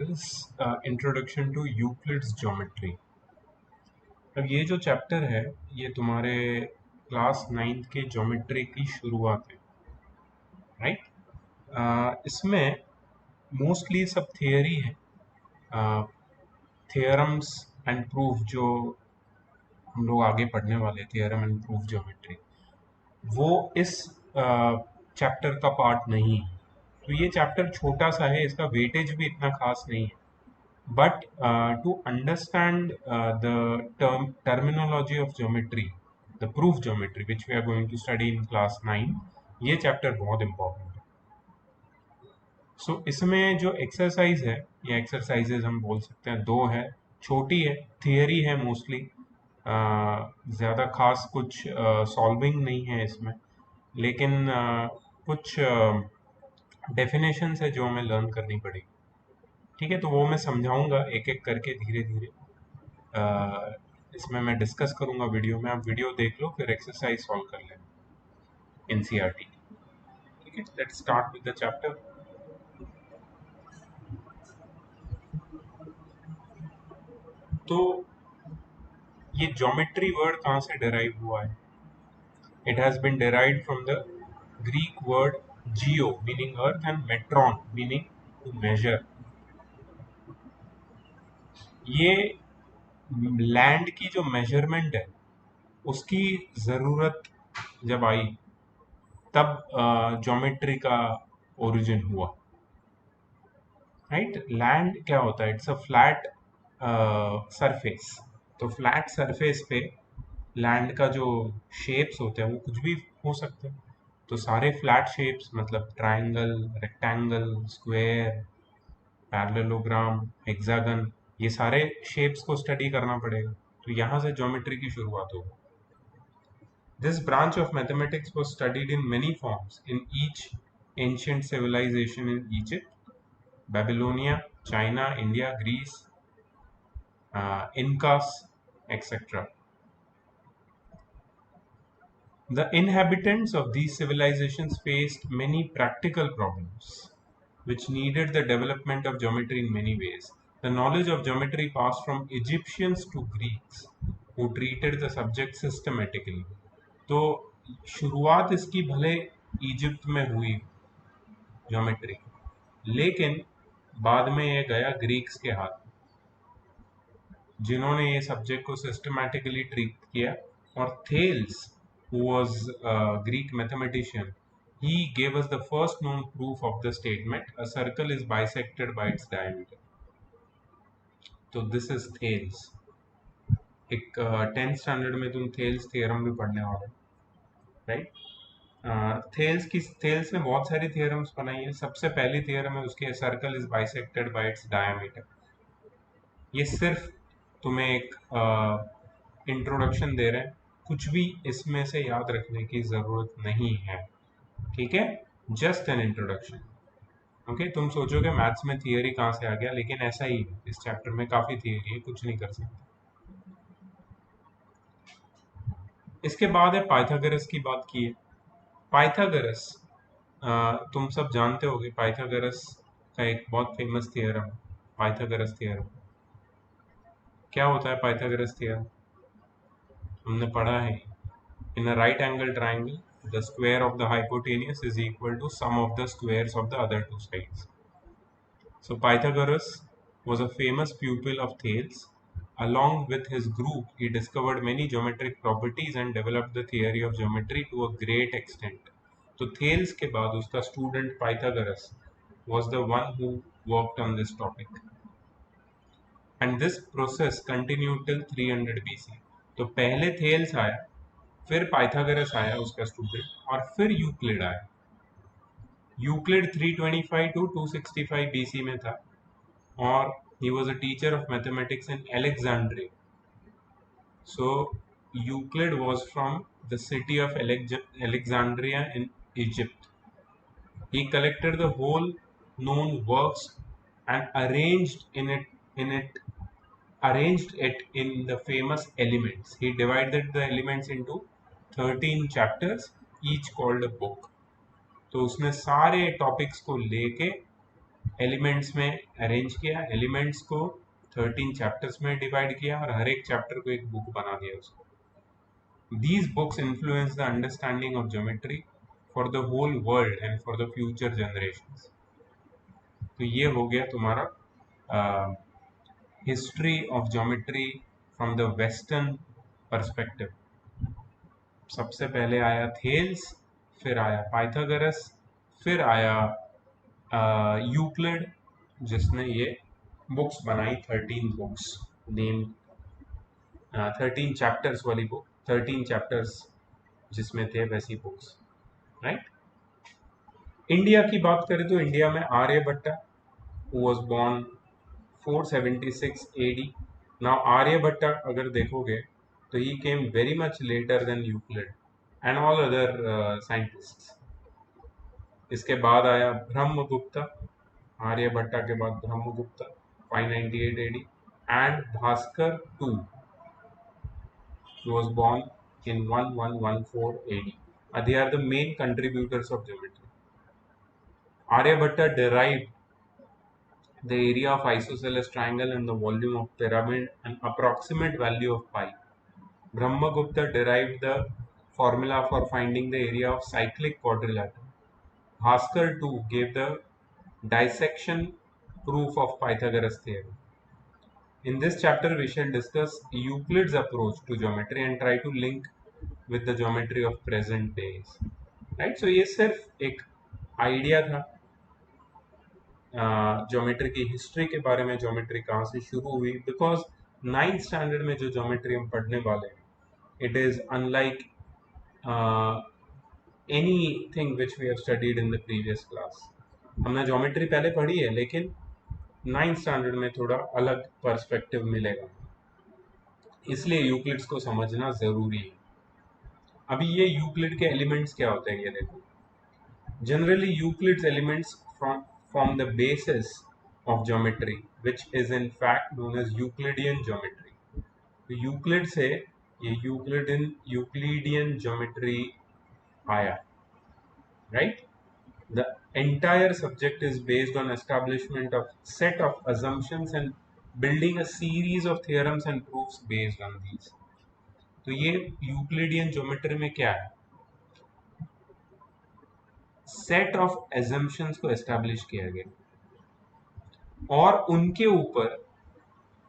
Introduction to Euclid's geometry. अब ये जो चैप्टर है ये तुम्हारे क्लास 9th के ज्योमेट्री की शुरुआत है, राइट। इसमें मोस्टली सब थियरी है, थियरम्स एंड प्रूफ जो हम लोग आगे पढ़ने वाले, थियरम एंड प्रूफ ज्योमेट्री, वो इस चैप्टर का पार्ट नहीं है। तो ये चैप्टर छोटा सा है, इसका वेटेज भी इतना खास नहीं है। But to understand the terminology of geometry, the proof geometry, which we are going to study in class 9, ये चैप्टर बहुत इम्पोर्टेंट है। सो इसमें जो एक्सरसाइज है, या एक्सरसाइजेज हम बोल सकते हैं, दो है। छोटी है, थियरी है मोस्टली, ज़्यादा खास कुछ सॉल्विंग नहीं है इसमें, लेकिन कुछ डेफिनेशंस है जो हमें लर्न करनी पड़ेगी। ठीक है, तो वो मैं समझाऊंगा एक एक करके धीरे धीरे। इसमें मैं डिस्कस करूंगा वीडियो में, आप वीडियो देख लो फिर एक्सरसाइज सॉल्व कर लेना एनसीईआरटी। ठीक है, let's start with the chapter. तो ये ज्योमेट्री वर्ड कहाँ से डिराइव हुआ है? It has been derived from the Greek word geo meaning earth and metron meaning to measure. ये लैंड की जो मेजरमेंट है उसकी ज़रूरत जब आई तब ज्योमेट्री का ओरिजिन हुआ, राइट। लैंड क्या होता है? It's a flat surface. तो फ्लैट सरफेस पे लैंड का जो शेप्स होते हैं वो कुछ भी हो सकते हैं। तो सारे फ्लैट शेप्स मतलब triangle, rectangle, square, parallelogram, hexagon, ये सारे शेप्स को स्टडी करना पड़ेगा। तो यहाँ से ज्योमेट्री की शुरुआत होगी। This branch of mathematics was studied in many forms in each ancient civilization in Egypt, Babylonia, China, India, Greece, Incas, etc. The inhabitants of these civilizations faced many practical problems which needed the development of geometry in many ways. The knowledge of geometry passed from Egyptians to Greeks who treated the subject systematically. तो शुरुआत इसकी भले Egypt में हुई geometry, लेकिन बाद में ये गया ग्रीक्स के हाथ, जिन्होंने ये सब्जेक्ट को सिस्टमैटिकली ट्रीट किया। और Thales who was a Greek mathematician, he gave us the first known proof of the statement a circle is bisected by its diameter. तो दिस इज थेल्स। एक 10th स्टैंडर्ड में तुम Thales theorem भी पढ़ने वाले, right. Thales ने बहुत सारी थ्योरम्स बनाई है। सबसे पहली थ्योरम है उसकी, circle is bisected by its diameter. ये सिर्फ तुम्हें एक इंट्रोडक्शन दे रहे हैं, कुछ भी इसमें से याद रखने की जरूरत नहीं है, ठीक है, जस्ट एन इंट्रोडक्शन। ओके, तुम सोचोगे मैथ्स में थियरी कहाँ से आ गया, लेकिन ऐसा ही है, इस चैप्टर में काफी थियरी है, कुछ नहीं कर सकते। इसके बाद है पाइथागोरस की बात की है। पाइथागोरस तुम सब जानते होगे, पाइथागोरस का एक बहुत फेमस थियरम, पाइथागोरस थियरम। क्या होता है पाइथागोरस थियरम? हमने पढ़ा है, in a right angle triangle the square of the hypotenuse is equal to sum of the squares of the other two sides. So Pythagoras was a famous pupil of Thales. Along with his group, he discovered many geometric properties and developed the theory of geometry to a great extent. तो Thales के बाद उसका student Pythagoras was the one who worked on this topic. And this process continued till 300 BC. तो पहले Thales आया, फिर Pythagoras आया उसका स्टूडेंट, और फिर यूक्लिड आया। यूक्लिड 325 टू 265 BC में था, or he was a teacher of mathematics in Alexandria. So Euclid was from the city of Alexandria in Egypt. He collected the whole known works and arranged it in the famous elements. He divided the elements into 13 chapters, each called a book. तो उसने सारे topics को लेके elements में arrange किया, elements को 13 chapters में divide किया और हर एक चैप्टर को एक बुक बना दिया उसको. These books influence the understanding of geometry for the whole world and for the future generations. तो ये हो गया तुम्हारा history of geometry from the western perspective. सबसे पहले आया थेल्स, फिर आया पाइथागोरस, फिर आया यूक्लिड जिसने ये बुक्स बनाई, 13 बुक्स नेम, 13 चैप्टर्स वाली बुक, 13 चैप्टर्स जिसमें थे वैसी बुक्स, राइट. इंडिया की बात करें तो इंडिया में Aryabhata was born 476 AD. Now Aryabhata अगर देखोगे तो ही came very much later than Euclid and all other scientists. इसके बाद आया ब्रह्मगुप्ता, आर्यभट्टा के बाद Brahmagupta 598 AD and Bhaskara two was born in 1114 AD. They are the main contributors of geometry. Aryabhatta derived the area of isosceles triangle and the volume of pyramid and approximate value of pi. Brahmagupta derived the formula for finding the area of cyclic quadrilateral. Bhaskar too gave the dissection proof of Pythagoras theorem. In this chapter, we shall discuss Euclid's approach to geometry and try to link with the geometry of present days. Right? So ये सिर्फ एक idea था geometry की history के बारे में, geometry कहाँ से शुरू हुई, बिकॉज 9th स्टैंडर्ड में जो ज्योमेट्री हम पढ़ने वाले हैं it is unlike anything which we have studied in the previous class. हमने ज्योमेट्री पहले पढ़ी है लेकिन 9th स्टैंडर्ड में थोड़ा अलग पर्सपेक्टिव मिलेगा, इसलिए यूक्लिड्स को समझना जरूरी है. अभी ये यूक्लिड के एलिमेंट्स क्या होते हैं ये देखो. Generally Euclid's elements form the basis of geometry, which is in fact known as Euclidean geometry. तो यूक्लिड से ये यूक्लिडियन ज्योमेट्री आया, right? The entire subject is based on establishment of set of assumptions and building a series of theorems and proofs based on these. तो ये Euclidean geometry में क्या है, set of assumptions को establish किया गया और उनके ऊपर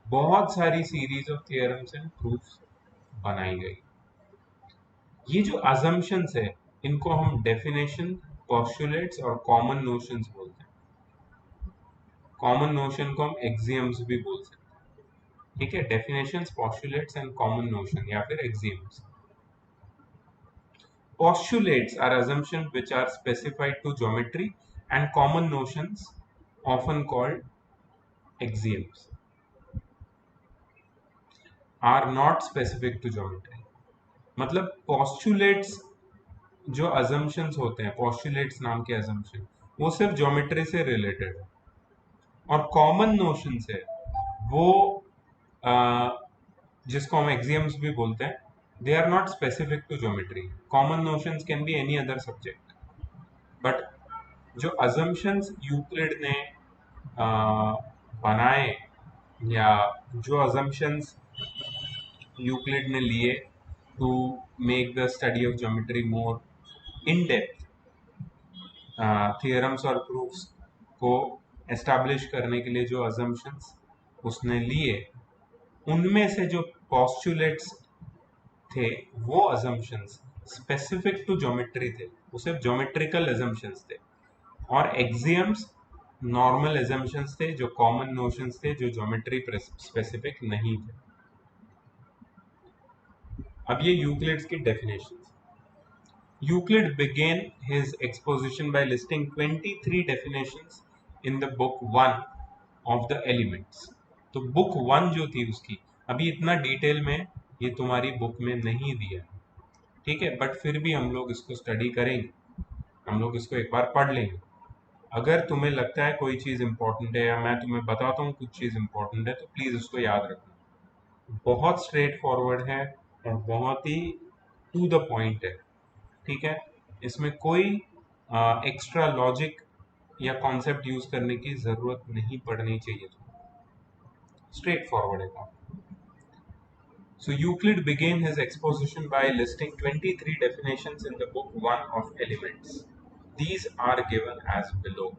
बहुत सारी series of theorems and proofs बनाई गई. ये जो assumptions है इनको हम डेफिनेशन, पोस्टुलेट्स और कॉमन नोशंस बोलते हैं. कॉमन नोशन को हम एक्सियम्स भी बोल सकते हैं, ठीक है. Definitions, postulates and common notion या फिर axioms. Postulates are assumptions which are specified to geometry and common notions often called axioms are not specific to geometry. मतलब postulates जो assumptions होते हैं, postulates नाम के assumption, वो सिर्फ ज्योमेट्री से रिलेटेड है. और कॉमन नोशंस है वो जिसको हम एक्सियम्स भी बोलते हैं, they are not specific to geometry. Common notions can be any other subject. But जो assumptions यूक्लिड ने बनाए या जो assumptions यूक्लिड ने लिए to make the study of geometry more in depth, theorems और proofs को establish करने के लिए जो assumptions उसने लिए, उनमें से जो postulates थे वो assumptions स्पेसिफिक टू ज्योमेट्री थे, वो सिर्फ ज्योमेट्रिकल assumptions थे. और एक्सियम्स नॉर्मल assumptions थे जो कॉमन नोशंस थे जो ज्योमेट्री स्पेसिफिक नहीं थे. अब ये यूक्लिड्स की definitions. Euclid began his exposition by listing 23 definitions in the book 1 of the elements. तो बुक 1 जो थी उसकी, अभी इतना डिटेल में ये तुम्हारी बुक में नहीं दिया, ठीक है, बट फिर भी हम लोग इसको स्टडी करेंगे, हम लोग इसको एक बार पढ़ लेंगे. अगर तुम्हें लगता है कोई चीज़ इंपॉर्टेंट है या मैं तुम्हें बताता हूँ कुछ चीज़ इंपॉर्टेंट है तो प्लीज़ उसको याद रखना. बहुत स्ट्रेट फॉरवर्ड है और बहुत ही टू द पॉइंट है, ठीक है. इसमें कोई एक्स्ट्रा लॉजिक या कॉन्सेप्ट यूज करने की जरूरत नहीं पड़नी चाहिए। स्ट्रेट फॉरवर्ड है काम। So Euclid began his exposition by listing 23 definitions in the book 1 of Elements. These are given as below.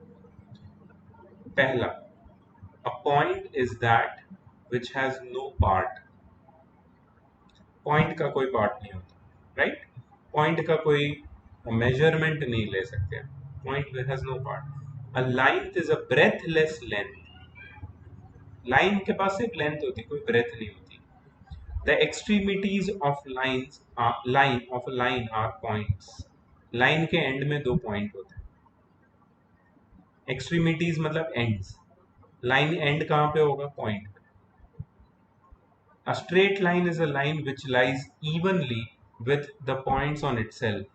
पहला, a point is that which has no part. Point का कोई पार्ट नहीं होता, राइट? पॉइंट का कोई measurement नहीं ले सकते। Point has no part. A line is a breadthless length. Line के पास सिर्फ लेंथ होती, कोई ब्रेथ नहीं होती। The extremities of line are points. Line के एंड में दो पॉइंट होते हैं। एक्सट्रीमिटीज मतलब एंड्स। लाइन एंड कहाँ पे होगा? Point. A straight line is a line which lies evenly with the points on itself.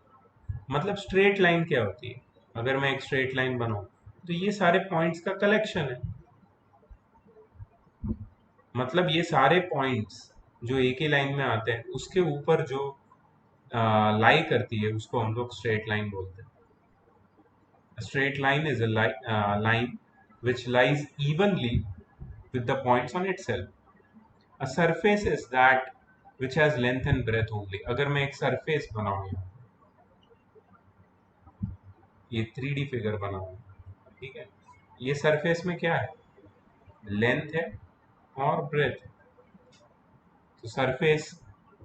मतलब स्ट्रेट लाइन क्या होती है? अगर मैं एक स्ट्रेट लाइन बनाऊं तो ये सारे पॉइंट्स का कलेक्शन है। मतलब ये सारे पॉइंट्स जो एक ही लाइन में आते हैं उसके ऊपर जो लाई करती है उसको हम लोग स्ट्रेट लाइन बोलते हैं। Straight line is a line which lies evenly with the points on itself. A surface is that which has length and breadth only. अगर मैं एक सरफेस बनाऊंगा, ये 3D फिगर बनाऊंगा, ठीक है, ये सरफेस में क्या है? लेंथ है और ब्रेथ। तो सरफेस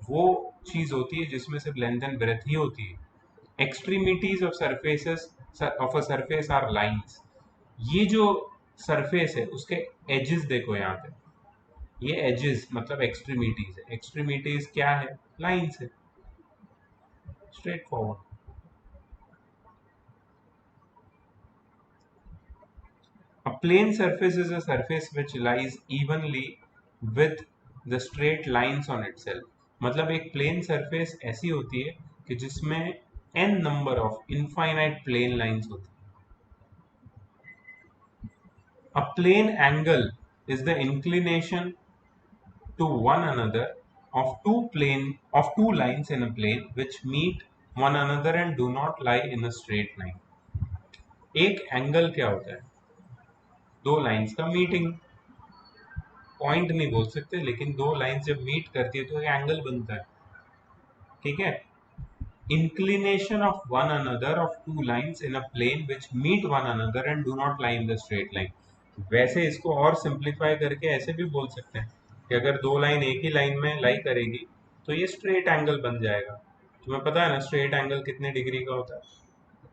वो चीज होती है जिसमें सिर्फ लेंथ एंड ब्रेथ ही होती है। Extremities of surfaces of a surface are lines. ये जो सरफेस है उसके एजेस देखो यहाँ पे, ये एजेस मतलब एक्सट्रीमिटीज है। एक्सट्रीमिटीज क्या है? लाइंस है। Straight forward. A plane surface is a surface which lies evenly with the straight lines on itself. मतलब एक प्लेन सरफेस ऐसी होती है कि जिसमें n number of infinite plane lines होती है। A plane angle is the inclination to one another of two lines in a plane which meet one another and do not lie in a straight line. एक angle क्या होता है? दो lines का meeting. Point नहीं बोल सकते, लेकिन दो लाइंस जब मीट करती है तो एक एंगल बनता है, ठीक है। Inclination of one another of two lines in a plane which meet one another and do not lie in the straight line. वैसे इसको और सिंप्लीफाई करके ऐसे भी बोल सकते हैं कि अगर दो लाइन एक ही लाइन में लाई करेगी तो ये स्ट्रेट एंगल बन जाएगा। तुम्हें पता है ना स्ट्रेट एंगल कितने डिग्री का होता है?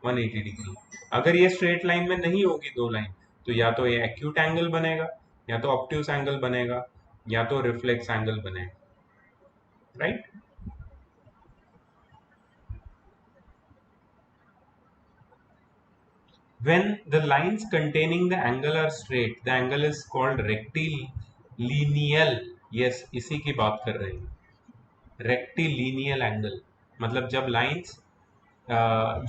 180 डिग्री। अगर ये स्ट्रेट लाइन में नहीं होगी दो लाइन, तो या तो ये एक्यूट एंगल बनेगा, या तो ऑब्ट्यूस एंगल बनेगा, या तो रिफ्लेक्स एंगल बनेगा, right? When the lines containing the angle are straight, the angle is called rectilineal. Yes, इसी की बात कर रहे हैं। रेक्टिलिनियल एंगल मतलब जब लाइंस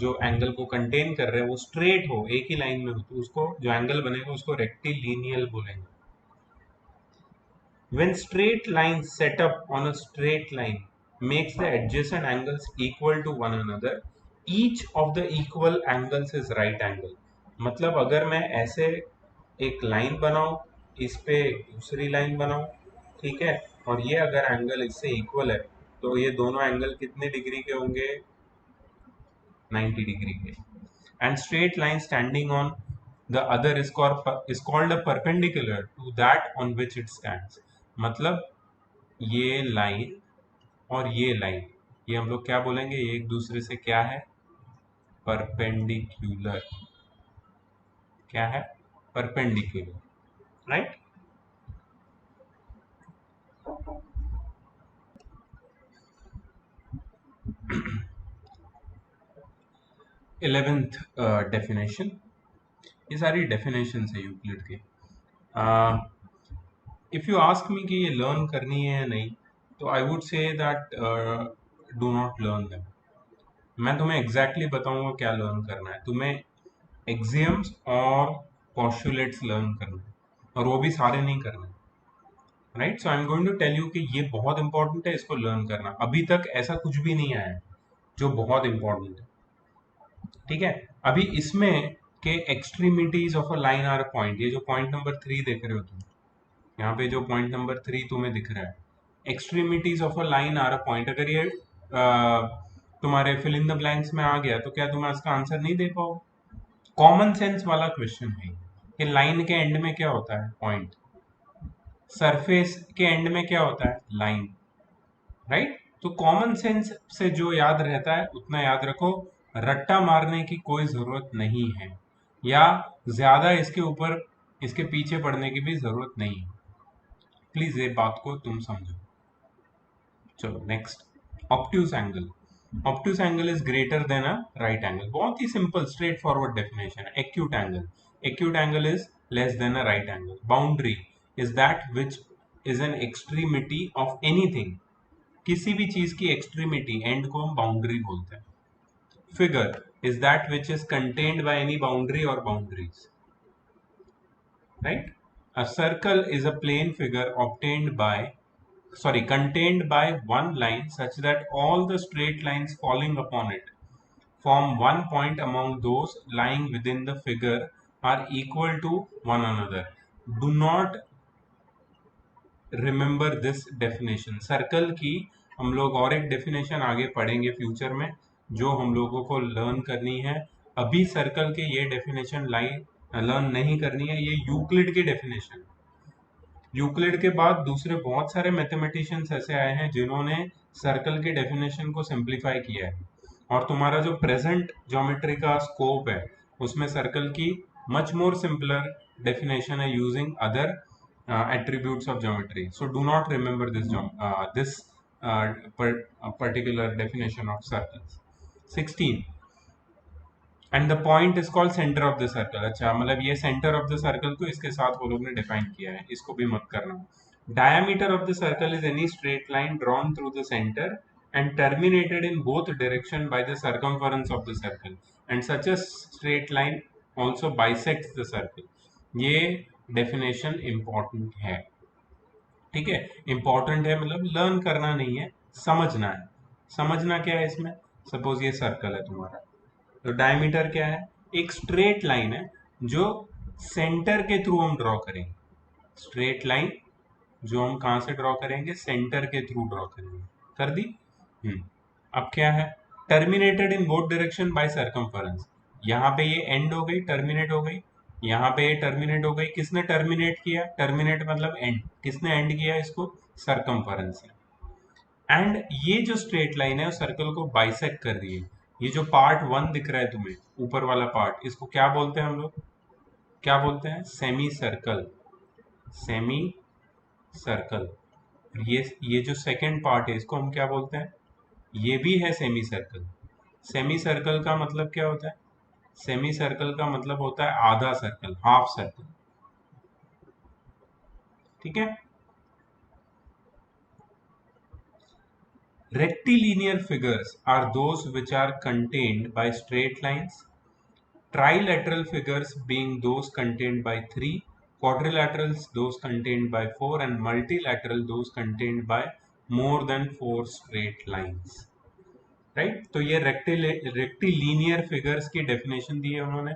जो एंगल को कंटेन कर रहे हैं वो स्ट्रेट हो, एक ही लाइन में हो, तो उसको जो एंगल बनेगा उसको रेक्टिलिनियल बोलेंगे। When straight lines set up on a straight line makes the adjacent angles equal to one another, each of the equal angles is right angle. मतलब अगर मैं ऐसे एक लाइन बनाऊं, इस पे दूसरी लाइन बनाऊं, ठीक है, और ये अगर एंगल इससे इक्वल है तो ये दोनों एंगल कितने डिग्री के होंगे? 90 डिग्री के। And straight line standing on the other is called a perpendicular to that on which it stands. मतलब ये लाइन और ये लाइन, ये हम लोग क्या बोलेंगे? ये एक दूसरे से क्या है? परपेंडिकुलर। क्या है? Perpendicular, right? 11th definition. ये सारी डेफिनेशन है यूक्लिड के। इफ यू आस्क मी कि ये लर्न करनी है या नहीं, तो I would say that do not learn them. मैं तुम्हें एग्जैक्टली बताऊंगा क्या लर्न करना है। तुम्हें एक्सियम्स और पोस्टुलेट्स लर्न करना है, और वो भी सारे नहीं करना है, right? So I am going to tell you कि ये बहुत इंपॉर्टेंट है, इसको लर्न करना। अभी तक ऐसा कुछ भी नहीं आया है जो बहुत इंपॉर्टेंट है, ठीक है। अभी इसमें कि extremities of a line are point, ये जो पॉइंट नंबर 3 देख रहे हो तुम, यहाँ पे जो पॉइंट नंबर 3 तुम्हें दिख रहा है, extremities of a line are a point, अगर ये तुम्हारे फिल इन द ब्लैंक्स में आ गया तो क्या तुम इसका आंसर नहीं दे पाओगे? कॉमन सेंस वाला क्वेश्चन है कि लाइन के एंड में क्या होता है? पॉइंट। सरफेस के एंड में क्या होता है? लाइन। राइट? तो कॉमन सेंस से जो याद रहता है उतना याद रखो, रट्टा मारने की कोई जरूरत नहीं है, या ज्यादा इसके ऊपर इसके पीछे पड़ने की भी जरूरत नहीं है। प्लीज ये बात को तुम समझो। चलो next, obtuse angle. Obtuse angle is greater then a right angle. बहुत ही सिंपल स्ट्रेट फॉरवर्ड डेफिनेशन है। Acute angle, acute angle is less than a right angle. Boundary is that which is an extremity of anything, किसी भी चीज की extremity and को हम boundary बोलते हैं। Figure is that which is contained by any boundary और boundaries. Right? A circle is a plane figure contained by one line such that all the straight lines falling upon it form one point among those lying within the figure are equal to one another. Do not remember this definition. Circle की हम लोग और एक definition आगे पढ़ेंगे future में, जो हम लोगों को लर्न करनी है। अभी सर्कल के ये डेफिनेशन लर्न नहीं करनी है, ये यूक्लिड की डेफिनेशन। यूक्लिड के बाद दूसरे बहुत सारे मैथमेटिशियंस ऐसे आए हैं जिन्होंने सर्कल के डेफिनेशन को सिंप्लीफाई किया है, और तुम्हारा जो प्रेजेंट ज्योमेट्री का स्कोप है उसमें सर्कल की मच मोर सिंपलर डेफिनेशन है using other attributes of geometry. So do not remember this particular definition of circles. 16, and the point is called centre of the circle. अच्छा, मतलब ये centre of the circle को इसके साथ वो लोग ने डिफाइन किया है, इसको भी मत करना। Diameter of the circle is any straight line drawn through the centre and terminated in both direction by the circumference of the circle, and such a straight line also bisects the circle. ये definition important है। ठीक है, important है मतलब learn करना नहीं है, समझना है। समझना क्या है इसमें? सपोज ये सर्कल है तुम्हारा, तो डायमीटर क्या है? एक स्ट्रेट लाइन है जो सेंटर के थ्रू हम ड्रॉ करेंगे। स्ट्रेट लाइन जो हम कहां से ड्रॉ करेंगे? सेंटर के थ्रू ड्रॉ करेंगे। कर दी? अब क्या है? Terminated in both direction by circumference. यहाँ पे ये एंड हो गई, टर्मिनेट हो गई, यहाँ पे ये टर्मिनेट हो गई। किसने टर्मिनेट किया? टर्मिनेट मतलब एंड। किसने एंड किया इसको? सर्कमफरेंस है। एंड ये जो स्ट्रेट लाइन है सर्कल को बाइसेक्ट कर रही है। ये जो पार्ट 1 दिख रहा है तुम्हें, ऊपर वाला पार्ट, इसको क्या बोलते हैं हम लोग? क्या बोलते हैं? Semi circle. Semi circle. ये जो सेकंड पार्ट है इसको हम क्या बोलते हैं? ये भी है सेमी सर्कल। सेमी सर्कल का मतलब क्या होता है? सेमी सर्कल का मतलब होता है आधा सर्कल, हाफ सर्कल। ठीक है। Rectilinear figures are those which are contained by straight lines. Trilateral figures being those contained by 3, quadrilaterals those contained by 4, and multilateral those contained by more than 4 straight lines. Right? तो ये rectilinear figures की definition दी है उन्होंने।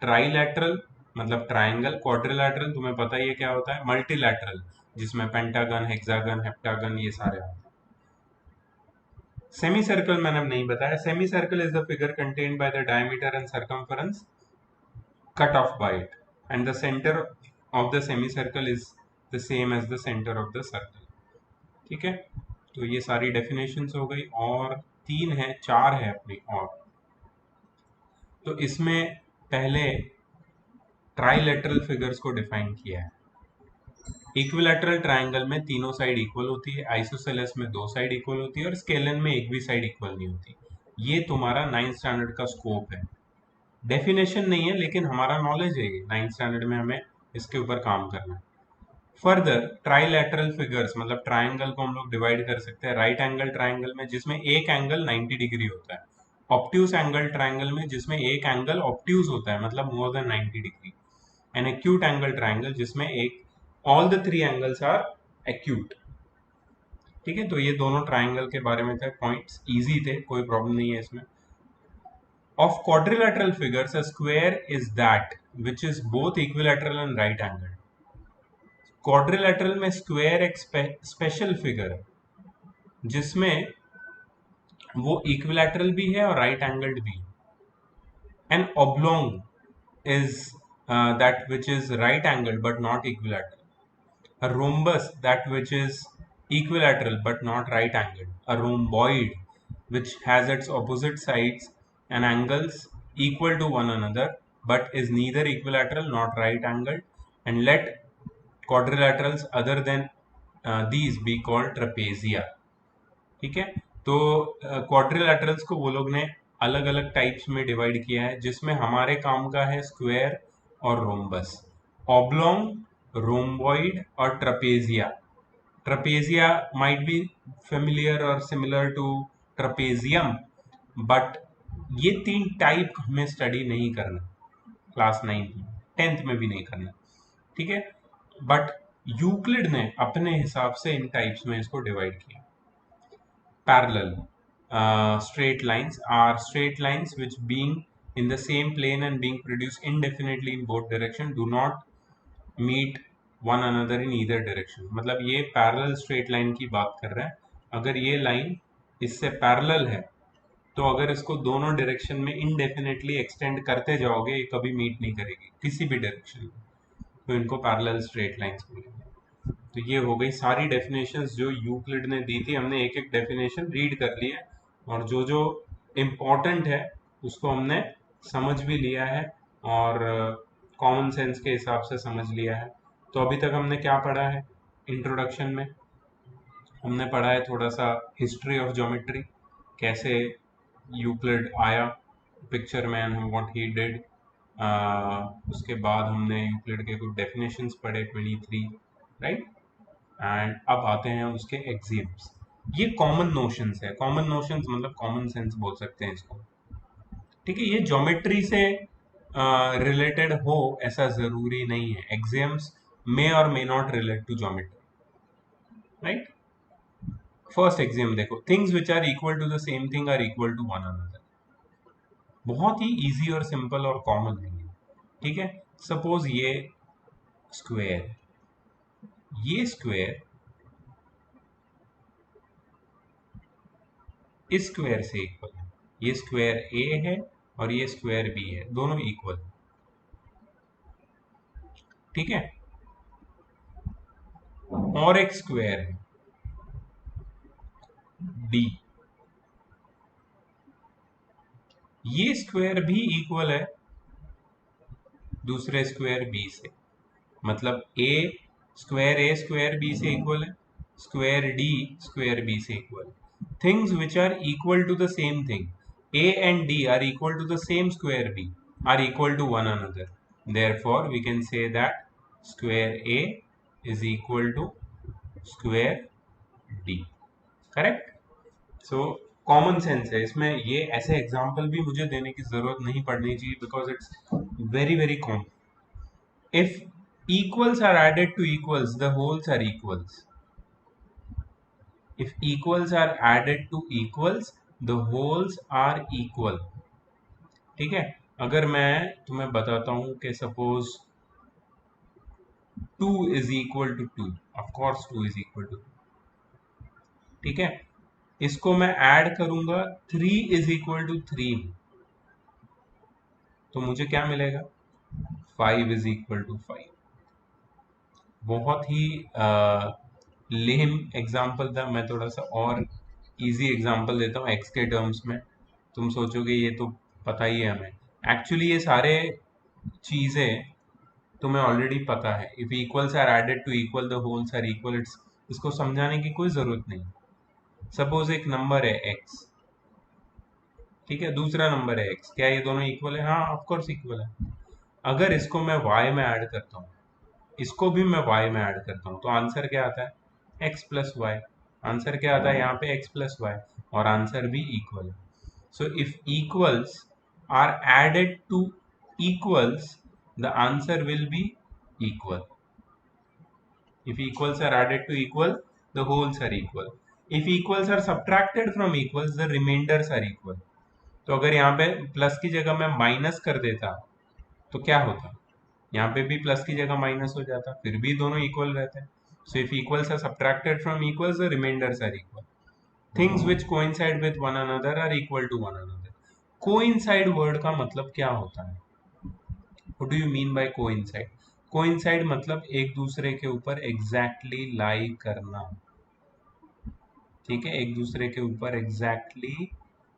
Trilateral मतलब triangle, quadrilateral तुम्हें पता ही है क्या होता है, मल्टीलैटरल जिसमें पेंटागन, हेक्सागन, हेप्टागन ये सारे आते हैं। सेमी सर्कल मैंने नहीं बताया। Semi circle is the figure contained by the diameter and circumference cut off by it, and the center of the semicircle is the same as the center of the circle. ठीक है, तो ये सारी definitions हो गई, और 3 है, 4 है अपनी और। तो इसमें पहले ट्राइलेटरल फिगर्स को डिफाइन किया है। इक्विलैटरल ट्रायंगल में तीनों साइड इक्वल होती है, आइसोसेलेस में 2 साइड इक्वल होती है, और स्केलन में एक भी साइड इक्वल नहीं होती। ये तुम्हारा 9th स्टैंडर्ड का स्कोप है। डेफिनेशन नहीं है लेकिन हमारा नॉलेज है ये, 9th स्टैंडर्ड में हमें इसके ऊपर काम करना है। फर्दर ट्राइलैटरल फिगर्स मतलब ट्राइंगल को हम लोग डिवाइड कर सकते हैं राइट एंगल ट्राइंगल में जिसमें एक एंगल 90 डिग्री होता है, ऑब्ट्यूज एंगल ट्राइंगल में जिसमें एक एंगल ऑब्ट्यूज होता है मतलब more than 90 degree, an acute angle triangle जिसमें एक all the 3 angles are acute. ठीक है, तो ये दोनों ट्राइंगल के बारे में थे पॉइंट्स, इजी थे, कोई प्रॉब्लम नहीं है इसमें। Of quadrilateral figures, a square is that which is both equilateral and right angled. Quadrilateral में स्क्वायर एक स्पेशल फिगर है जिसमें वो इक्विलैटरल भी है और राइट एंगल्ड भी है. An oblong is that which is right angled but not equilateral. A rhombus, that which is equilateral but not right angled. A rhomboid, which has its opposite sides and angles equal to one another but is neither equilateral nor right angled. And let quadrilaterals other than these be called trapezia. ठीक है. तो क्वाड्रिलैटरल्स को वो लोग ने अलग अलग types में डिवाइड किया है जिसमें हमारे काम का है स्क्वायर और रोम्बस, ऑब्लोंग, रोम्बॉइड और ट्रपेजिया. ट्रपेजिया माइट बी फेमिलियर और सिमिलर टू ट्रपेजियम, बट ये तीन टाइप हमें स्टडी नहीं करना क्लास 9th में, 10th में भी नहीं करना. ठीक है. बट यूक्लिड ने अपने हिसाब से इन टाइप्स में इसको डिवाइड किया. Parallel straight lines are straight lines which, being in the same plane and being produced indefinitely in both direction, do not meet one another in either direction. मतलब ये parallel straight line की बात कर रहा है. अगर ये लाइन इससे parallel है तो अगर इसको दोनों डायरेक्शन में indefinitely extend करते जाओगे ये कभी मीट नहीं करेगी किसी भी डायरेक्शन में, तो इनको parallel straight lines बोलेंगे. तो ये हो गई सारी डेफिनेशंस जो यूक्लिड ने दी थी. हमने एक एक डेफिनेशन रीड कर लिया और जो जो इम्पोर्टेंट है उसको हमने समझ भी लिया है और कॉमन सेंस के हिसाब से समझ लिया है. तो अभी तक हमने क्या पढ़ा है? इंट्रोडक्शन में हमने पढ़ा है थोड़ा सा हिस्ट्री ऑफ ज्योमेट्री, कैसे यूक्लिड आया पिक्चर में एंड व्हाट ही डिड. उसके बाद हमने यूक्लिड के कुछ डेफिनेशंस पढ़े 23, राइट. एंड अब आते हैं उसके एक्सियम्स. ये कॉमन नोशंस है. कॉमन नोशंस मतलब कॉमन सेंस बोल सकते हैं इसको. ठीक है. ये ज्योमेट्री से रिलेटेड हो ऐसा जरूरी नहीं है. एक्सियम्स मे और may not relate to geometry, right. First axiom देखो, things which are equal to the same thing are equal to one another. बहुत ही इजी और सिंपल और कॉमन है. ठीक है. सपोज ये स्क्वायर, ये स्क्वायर इस स्क्वायर से इक्वल है. ये स्क्वायर ए है और ये स्क्वायर बी है, दोनों इक्वल. ठीक है. और एक स्क्वायर है डी, ये स्क्वायर भी इक्वल है दूसरे स्क्वायर बी से. मतलब ए स्क्वायर बी से इक्वल है, स्क्वायर डी स्क्वायर बी से इक्वल है. Things which are equal to the same thing, A and D are equal to the same square B, are equal to one another. Therefore, we can say that square A is equal to square D. Correct? So, common sense है इसमें. ये ऐसे example भी मुझे देने की जरूरत नहीं पड़नी चाहिए because it's very very common. If equals are added to equals, the wholes are equals. If equals are added to equals, the wholes are equal. ठीक है. अगर मैं तुम्हें बताता हूं कि suppose 2 is equal to 2, of course 2 is equal to 2. ठीक है. इसको मैं ऐड करूंगा 3 is equal to 3, तो मुझे क्या मिलेगा? 5 is equal to 5. बहुत ही लेम एग्जाम्पल था. मैं थोड़ा सा और इजी एग्जाम्पल देता हूँ एक्स के टर्म्स में. तुम सोचोगे ये तो पता ही है हमें. एक्चुअली ये सारे चीजें तुम्हें ऑलरेडी पता है. If equals are added to equal, the wholes are equal. इसको समझाने की कोई जरूरत नहीं. सपोज एक नंबर है x, ठीक है, दूसरा नंबर है x, क्या ये दोनों इक्वल है? हाँ, ऑफ कोर्स इक्वल है. अगर इसको मैं y में ऐड करता हूँ, इसको भी मैं y में ऐड करता हूँ, तो आंसर क्या आता है? x plus Y. आंसर क्या आता है यहाँ पे? x plus Y. और आंसर भी इक्वल है. So if equals are added to equals, the answer will be equal. If equals are added to equal, the wholes are equal. If equals are subtracted from equals, the remainders are equal. तो अगर यहाँ पे plus की जगह मैं minus कर देता तो क्या होता, यहाँ पे भी प्लस की जगह माइनस हो जाता, फिर भी दोनों इक्वल रहते हैं। So if equals are subtracted from equals the remainders are equal. Things which coincide with one another are equal to one another. Coincide word का मतलब क्या होता है? What do you mean by coincide? Coincide मतलब एक दूसरे के ऊपर एग्जैक्टली लाई करना। ठीक है, एक दूसरे के ऊपर एग्जैक्टली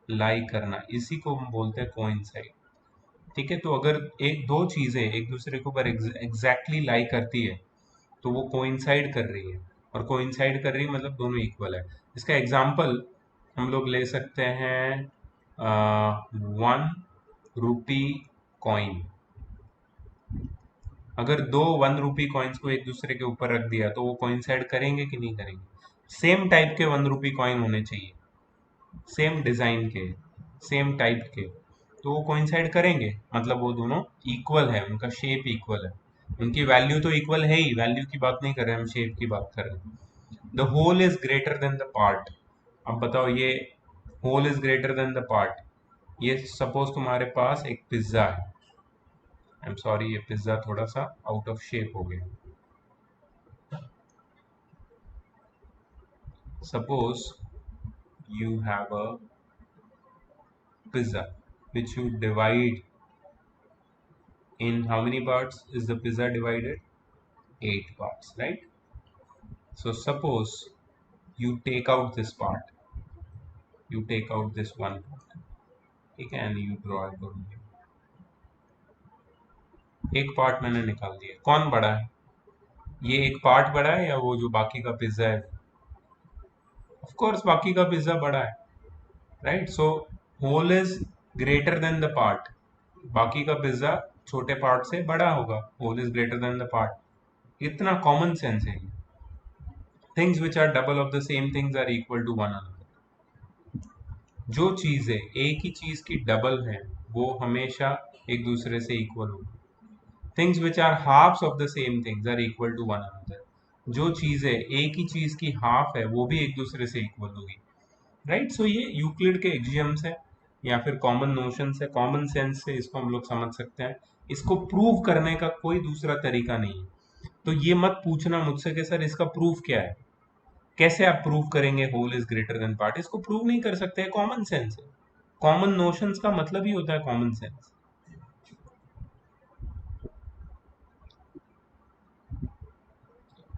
लाई करना, इसी को हम बोलते हैं कोइंसाइड। ठीक है, तो अगर एक दो चीजें एक दूसरे के ऊपर एग्जैक्टली लाई करती है तो वो कोइंसाइड कर रही है, और कोइंसाइड कर रही है मतलब दोनों इक्वल है। इसका एग्जाम्पल हम लोग ले सकते हैं 1 रुपी कॉइन। अगर दो 1 रुपी कॉइन्स को एक दूसरे के ऊपर रख दिया तो वो कोइंसाइड करेंगे कि नहीं करेंगे? सेम टाइप के 1 रुपी कॉइन होने चाहिए, सेम डिजाइन के, सेम टाइप के, तो वो कोइंसाइड करेंगे, मतलब वो दोनों इक्वल है, उनका शेप इक्वल है, उनकी वैल्यू तो इक्वल है ही, वैल्यू की बात नहीं कर रहे हम, शेप की बात कर रहे हैं। The whole is greater than the part. अब बताओ, ये whole is greater than the part, ये सपोज तुम्हारे पास एक पिज्जा है। आई एम सॉरी, ये पिज्जा थोड़ा सा आउट ऑफ शेप हो गया। Suppose you have a pizza which you divide in how many parts is the pizza divided? 8 parts, right? So suppose you take out this part, you take out this one part, ठीक है, and you draw it on here. एक part मैंने निकाल दिया, कौन बड़ा है? ये एक पार्ट बड़ा है या वो जो बाकी का पिज्जा है? ऑफ कोर्स बाकी का पिज्जा बड़ा है, right? So whole is greater than the part, बाकी का पिज्जा छोटे पार्ट से बड़ा होगा, whole is greater than the part. इतना कॉमन सेंस है। Things which are double of the same things are equal to one another. जो चीजें एक ही चीज की डबल है वो हमेशा एक दूसरे से इक्वल होगी। Things which are halves of the same things are equal to one another. जो चीजें एक ही चीज की हाफ है वो भी एक दूसरे से इक्वल होगी, राइट? सो ये यूक्लिड के एक्सियम्स है या फिर कॉमन नोशंस है, कॉमन सेंस से इसको हम लोग समझ सकते हैं। इसको प्रूव करने का कोई दूसरा तरीका नहीं है। तो ये मत पूछना मुझसे कि सर इसका प्रूफ क्या है, कैसे आप प्रूव करेंगे whole is greater than part? इसको प्रूव नहीं कर सकते, कॉमन सेंस है। कॉमन नोशंस का मतलब ही होता है कॉमन सेंस।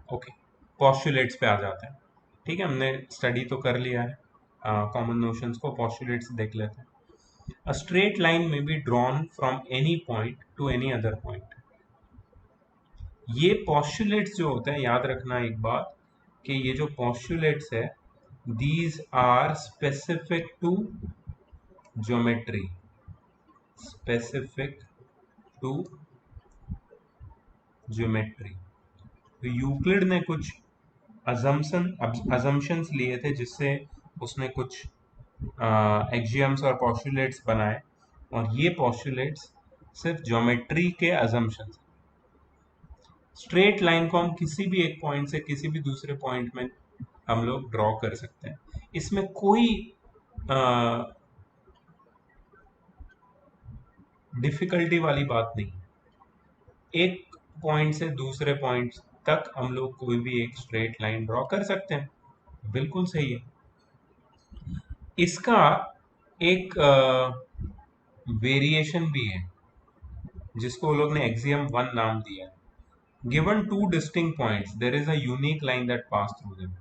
ओके, पॉस्टुलेट्स पे आ जाते हैं। ठीक है, हमने स्टडी तो कर लिया है कॉमन नोशंस को, पॉस्टुलेट्स देख लेते हैं। अ स्ट्रेट लाइन में be drawn from any point two any other point. ये पॉस्टुलेट्स जो होते हैं, याद रखना एक बात कि ये जो पॉस्टुलेट्स है, these are specific to geometry, specific to geometry. तो यूक्लिड ने कुछ अजम्पशंस लिए थे जिससे उसने कुछ एक्सियम्स और पॉस्टुलेट्स बनाए, और ये पॉस्टुलेट्स सिर्फ ज्योमेट्री के अजम्पशंस। स्ट्रेट लाइन को हम किसी भी एक पॉइंट से किसी भी दूसरे पॉइंट में हम लोग ड्रॉ कर सकते हैं, इसमें कोई डिफिकल्टी वाली बात नहीं। एक पॉइंट से दूसरे पॉइंट तक हम लोग कोई भी एक स्ट्रेट लाइन ड्रॉ कर सकते हैं, बिल्कुल सही है। इसका एक वेरिएशन भी है जिसको लोग ने एक्सियम 1 नाम दिया है। Given two distinct points there is a unique line that pass through them.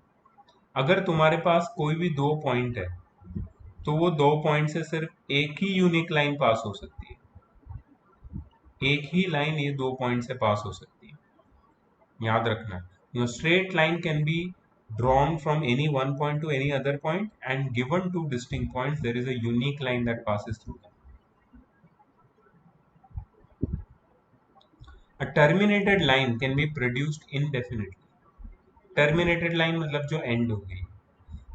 अगर तुम्हारे पास कोई भी दो पॉइंट है तो वो दो पॉइंट से सिर्फ एक ही यूनिक लाइन पास हो सकती है, एक ही लाइन ये दो पॉइंट से पास हो सकती है, याद रखना। Your straight line can be drawn from any one point to any other point, and given two distinct points there is a unique line that passes through them. A terminated line can be produced indefinitely. Terminated line मतलब जो end हो गई,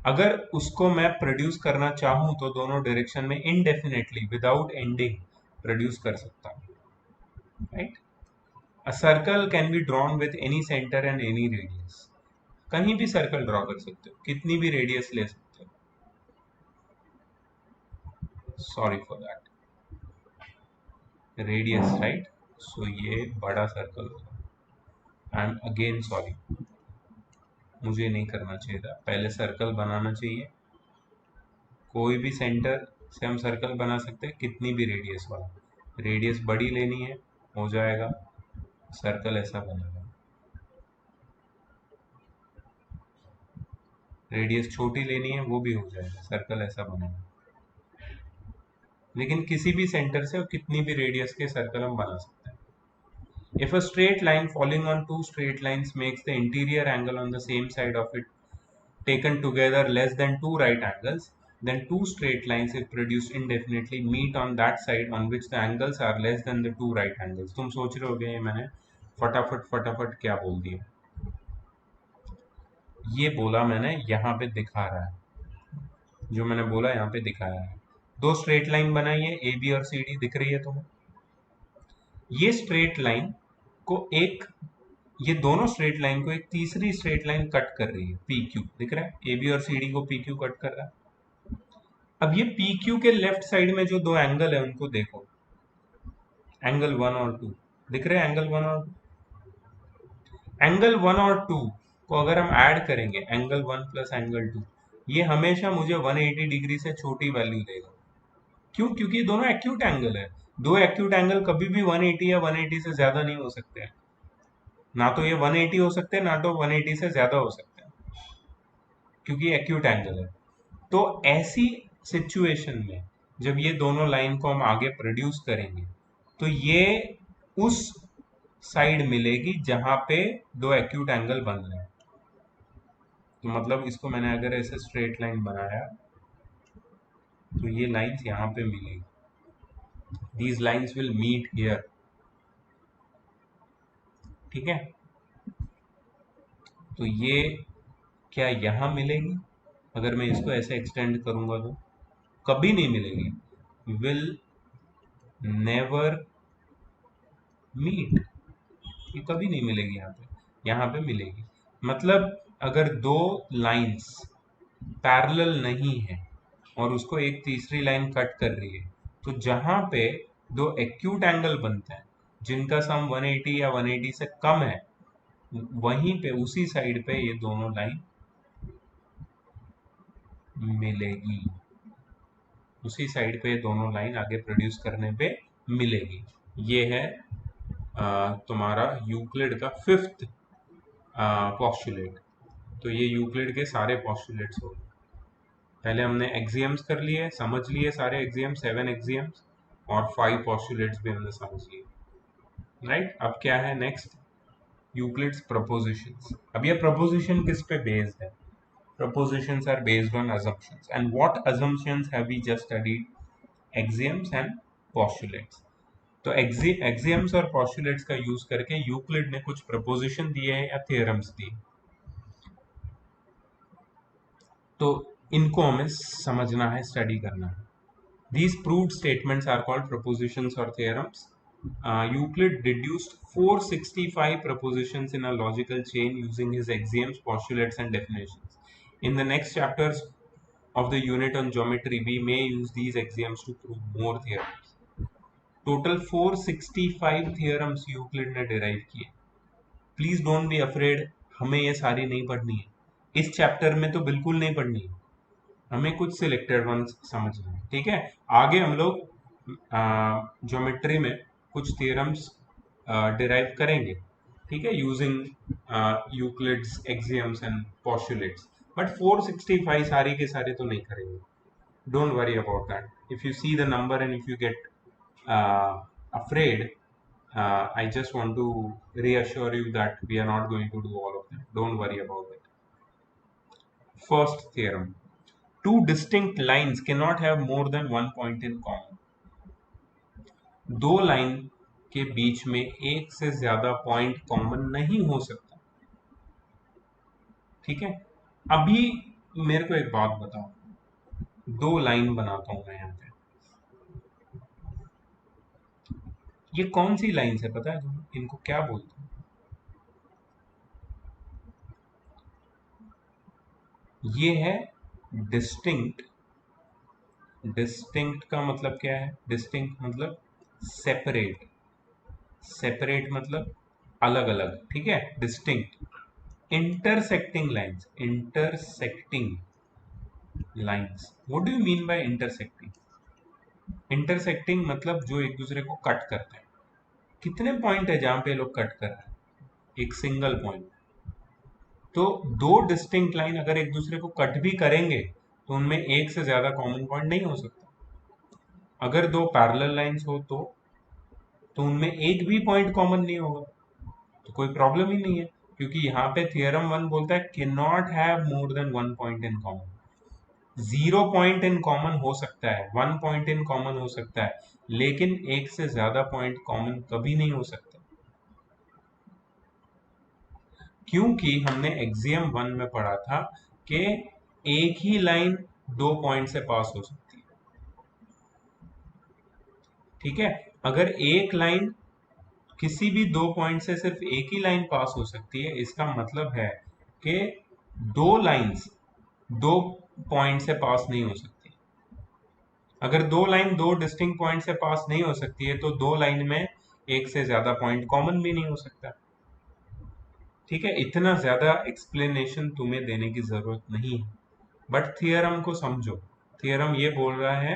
अगर उसको मैं produce करना चाहूं तो दोनों डायरेक्शन में indefinitely विदाउट एंडिंग प्रोड्यूस कर सकता हूं, right? A circle can be drawn with any center and any radius. कहीं भी सर्कल ड्रॉ कर सकते हो, कितनी भी रेडियस ले सकते हो। Sorry for that, radius right, so ये बड़ा सर्कल होगा। आई एम अगेन सॉरी, मुझे नहीं करना चाहिए था, पहले सर्कल बनाना चाहिए। कोई भी सेंटर से हम सर्कल बना सकते हैं, कितनी भी रेडियस वाला, रेडियस बड़ी लेनी है हो जाएगा, सर्कल ऐसा बनेगा। रेडियस छोटी लेनी है वो भी हो जाएगा, सर्कल ऐसा बनेगा। लेकिन किसी भी सेंटर से और कितनी भी रेडियस के सर्कल हम बना सकते हैं। If a straight line falling on two straight lines makes the interior angle on the same side of it taken together less than two right angles, then two straight lines if produced indefinitely meet on that side on which the angles are less than the two right angles। तुम सोच रहे होगे मैंने फटाफट फटाफट क्या बोल दिया, ये बोला मैंने यहाँ पे दिखा रहा है, जो मैंने बोला यहाँ पे दिखाया है। दो स्ट्रेट लाइन बनाई है, ए बी और सी डी दिख रही है तुम्हें। ये स्ट्रेट लाइन को एक, ये दोनों स्ट्रेट लाइन को एक तीसरी स्ट्रेट लाइन कट कर रही है, पी क्यू दिख रहा है, ए बी और सी डी को पी क्यू कट कर रहा है। अब ये पी क्यू के लेफ्ट साइड में जो दो एंगल है उनको देखो, एंगल 1 और 2 दिख रहे हैं, एंगल 1 और 2। एंगल 1 और 2 को अगर हम ऐड करेंगे, एंगल 1 प्लस एंगल 2, ये हमेशा मुझे 180 डिग्री से छोटी वैल्यू देगा। क्यों? क्योंकि ये दोनों एक्यूट एंगल है। दो एक्यूट एंगल कभी भी 180 या 180 से ज्यादा नहीं हो सकते हैं, ना तो ये 180 हो सकते हैं ना तो 180 से ज्यादा हो सकते हैं, क्योंकि एक्यूट एंगल है। तो ऐसी सिचुएशन में जब ये दोनों लाइन को हम आगे प्रोड्यूस करेंगे तो ये उस साइड मिलेगी जहां पे दो एक्यूट एंगल बन रहे हैं। तो मतलब इसको मैंने अगर ऐसे स्ट्रेट लाइन बनाया तो ये लाइंस यहाँ पे मिलेगी, these lines will meet here, ठीक है। तो ये क्या यहाँ मिलेगी? अगर मैं इसको ऐसे एक्सटेंड करूंगा तो कभी नहीं मिलेगी, विल नेवर मीट, ये कभी नहीं मिलेगी यहाँ पे मिलेगी। मतलब अगर दो लाइंस पैरेलल नहीं है और उसको एक तीसरी लाइन कट कर रही है, तो जहां पे दो एक्यूट एंगल बनते हैं जिनका सम 180 या 180 से कम है, वहीं पे उसी साइड पे ये दोनों लाइन मिलेगी, उसी साइड पे ये दोनों लाइन आगे प्रोड्यूस करने पे मिलेगी। ये है तुम्हारा यूक्लिड का फिफ्थ पॉस्टुलेट। तो ये यूक्लिड के सारे पॉस्टुलेट्स हो गए। पहले हमने एक्सियम्स कर लिए, समझ लिए सारे एक्सियम, 7 एक्सियम्स, और 5 पॉस्टुलेट्स भी हमने समझ लिए, राइट। अब क्या है नेक्स्ट? Euclid's propositions. अब ये प्रपोजिशन किस पे बेस्ड है? Propositions are based on assumptions, and what assumptions have we just studied? Axioms and postulates। तो एक्सियम्स और पॉस्टुलेट्स का यूज करके यूक्लिड ने कुछ प्रपोजिशन दिए हैं या थ्योरम्स दिए, तो इनको हमें समझना है, स्टडी करना है। These proved statements are called propositions or theorems. Euclid deduced 465 propositions in a logical chain using his axioms, postulates, and definitions. In the next chapters of the unit on geometry, we may use these axioms to prove more theorems. Total 465 theorems Euclid ने derive किए। Please don't be afraid, हमें ये सारी नहीं पढ़नी है, इस chapter में तो बिल्कुल नहीं पढ़नी है, हमें कुछ सिलेक्टेड वंस समझना है, ठीक है। आगे हम लोग ज्योमेट्री में कुछ थ्योरम्स डिराइव करेंगे, ठीक है, using Euclid's axioms and postulates. But 465 सारी के सारे तो नहीं करेंगे, don't worry about that. If you see the number and if you get afraid, I just want to reassure you that we are not going to do all of them. Don't worry about it. First theorem: two distinct lines cannot have more than one point in common। दो line के बीच में एक से ज्यादा point common नहीं हो सकता, ठीक है। अभी मेरे को एक बात बताओ, दो लाइन बनाता हूं मैं यहाँ पे, ये कौन सी लाइन है पता है तुम्हें? इनको क्या बोलते हैं? ये है डिस्टिंक्ट डिस्टिंक्ट का मतलब क्या है? डिस्टिंक्ट मतलब सेपरेट, सेपरेट मतलब अलग अलग, ठीक है, distinct. Intersecting lines, intersecting lines, what do you mean bye intersecting? Intersecting मतलब जो एक दूसरे को कट करते हैं। कितने पॉइंट है जहां पे लोग कट कर रहे हैं? एक सिंगल पॉइंट। तो दो डिस्टिंक्ट लाइन अगर एक दूसरे को कट भी करेंगे तो उनमें एक से ज्यादा कॉमन पॉइंट नहीं हो सकता। अगर दो पैरेलल लाइंस हो तो उनमें एक भी पॉइंट कॉमन नहीं होगा, तो कोई प्रॉब्लम ही नहीं है, क्योंकि यहाँ पे थियरम वन बोलता है can not have more than one point in common. Zero point in common हो सकता है, वन पॉइंट इन कॉमन हो सकता है, लेकिन एक से ज्यादा पॉइंट कॉमन कभी नहीं हो सकता, क्योंकि हमने एक्सियम वन में पढ़ा था कि एक ही लाइन दो पॉइंट से पास हो सकती है। ठीक है, अगर एक लाइन किसी भी दो पॉइंट से सिर्फ एक ही लाइन पास हो सकती है, इसका मतलब है कि दो लाइंस दो पॉइंट से पास नहीं हो सकती। अगर दो लाइन दो डिस्टिंक्ट पॉइंट से पास नहीं हो सकती है तो दो लाइन में एक से ज्यादा पॉइंट कॉमन भी नहीं हो सकता। ठीक है, इतना ज्यादा एक्सप्लेनेशन तुम्हें देने की जरूरत नहीं है, बट थियरम को समझो। थियरम ये बोल रहा है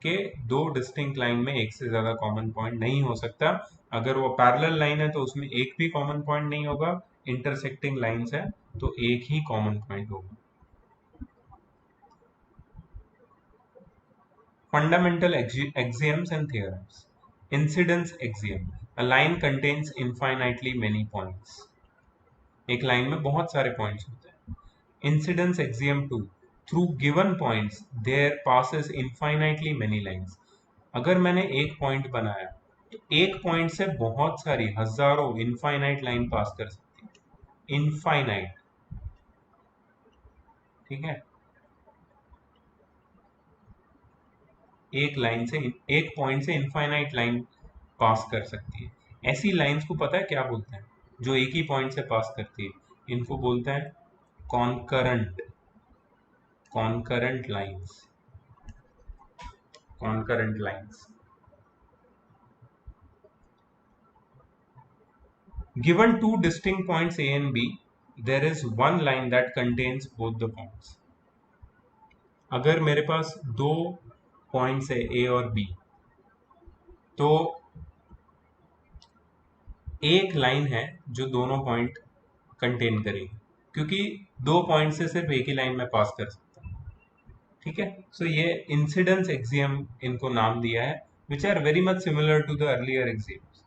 कि दो डिस्टिंक्ट लाइन में एक से ज्यादा कॉमन पॉइंट नहीं हो सकता। अगर वो पैरेलल लाइन है तो उसमें एक भी कॉमन पॉइंट नहीं होगा, इंटरसेक्टिंग लाइंस है तो एक ही कॉमन पॉइंट होगा। Fundamental axioms and theorems. Incidence axiom. A line contains infinitely many points. एक लाइन में बहुत सारे पॉइंट्स होते हैं। Incidence axiom two, through given points there passes infinitely many lines. अगर मैंने एक पॉइंट बनाया तो एक पॉइंट से बहुत सारी हजारों इनफाइनाइट लाइन पास कर सकती है, इनफाइनाइट। ठीक है, एक लाइन से, एक पॉइंट से इनफाइनाइट लाइन पास कर सकती है। ऐसी लाइंस को पता है क्या बोलते हैं? जो एक ही पॉइंट से पास करती है, इनको बोलते हैं concurrent, concurrent lines, concurrent lines. Given two distinct points A and B, there is one line that contains both the points. अगर मेरे पास दो पॉइंट्स है A और B, तो एक लाइन है जो दोनों पॉइंट कंटेन करेगी, क्योंकि दो पॉइंट से सिर्फ एक ही लाइन में पास कर सकता हूँ। ठीक है, सो ये इंसिडेंस एक्सियम इनको नाम दिया है, which are very much similar to the earlier axioms.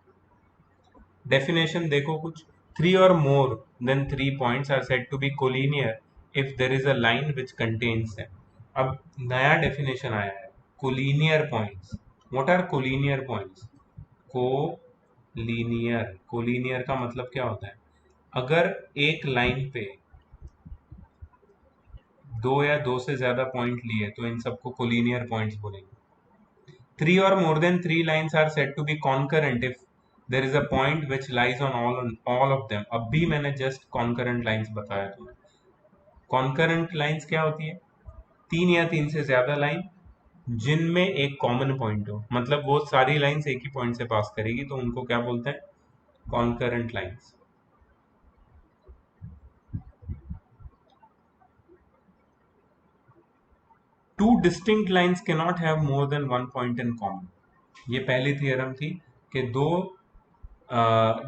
Definition देखो कुछ, थ्री और more than three points are said to be collinear if there is a line which contains them. अब नया डेफिनेशन आया है, collinear points. What are collinear points? Collinear, collinear का मतलब क्या होता है? अगर एक लाइन पे दो या दो से ज्यादा पॉइंट लिए तो इन सबको कोलिनियर पॉइंट्स बोलेंगे। Three or more than three lines are said to be concurrent if there is a point which lies on all of them. अब भी मैंने just concurrent lines बताया तुम्हें। concurrent lines क्या होती है? तीन या तीन से ज्यादा लाइन जिनमें एक कॉमन पॉइंट हो, मतलब वो सारी लाइंस एक ही पॉइंट से पास करेगी, तो उनको क्या बोलते हैं? Concurrent lines. Two distinct lines can not have more than one point in common. ये पहली थियरम थी कि दो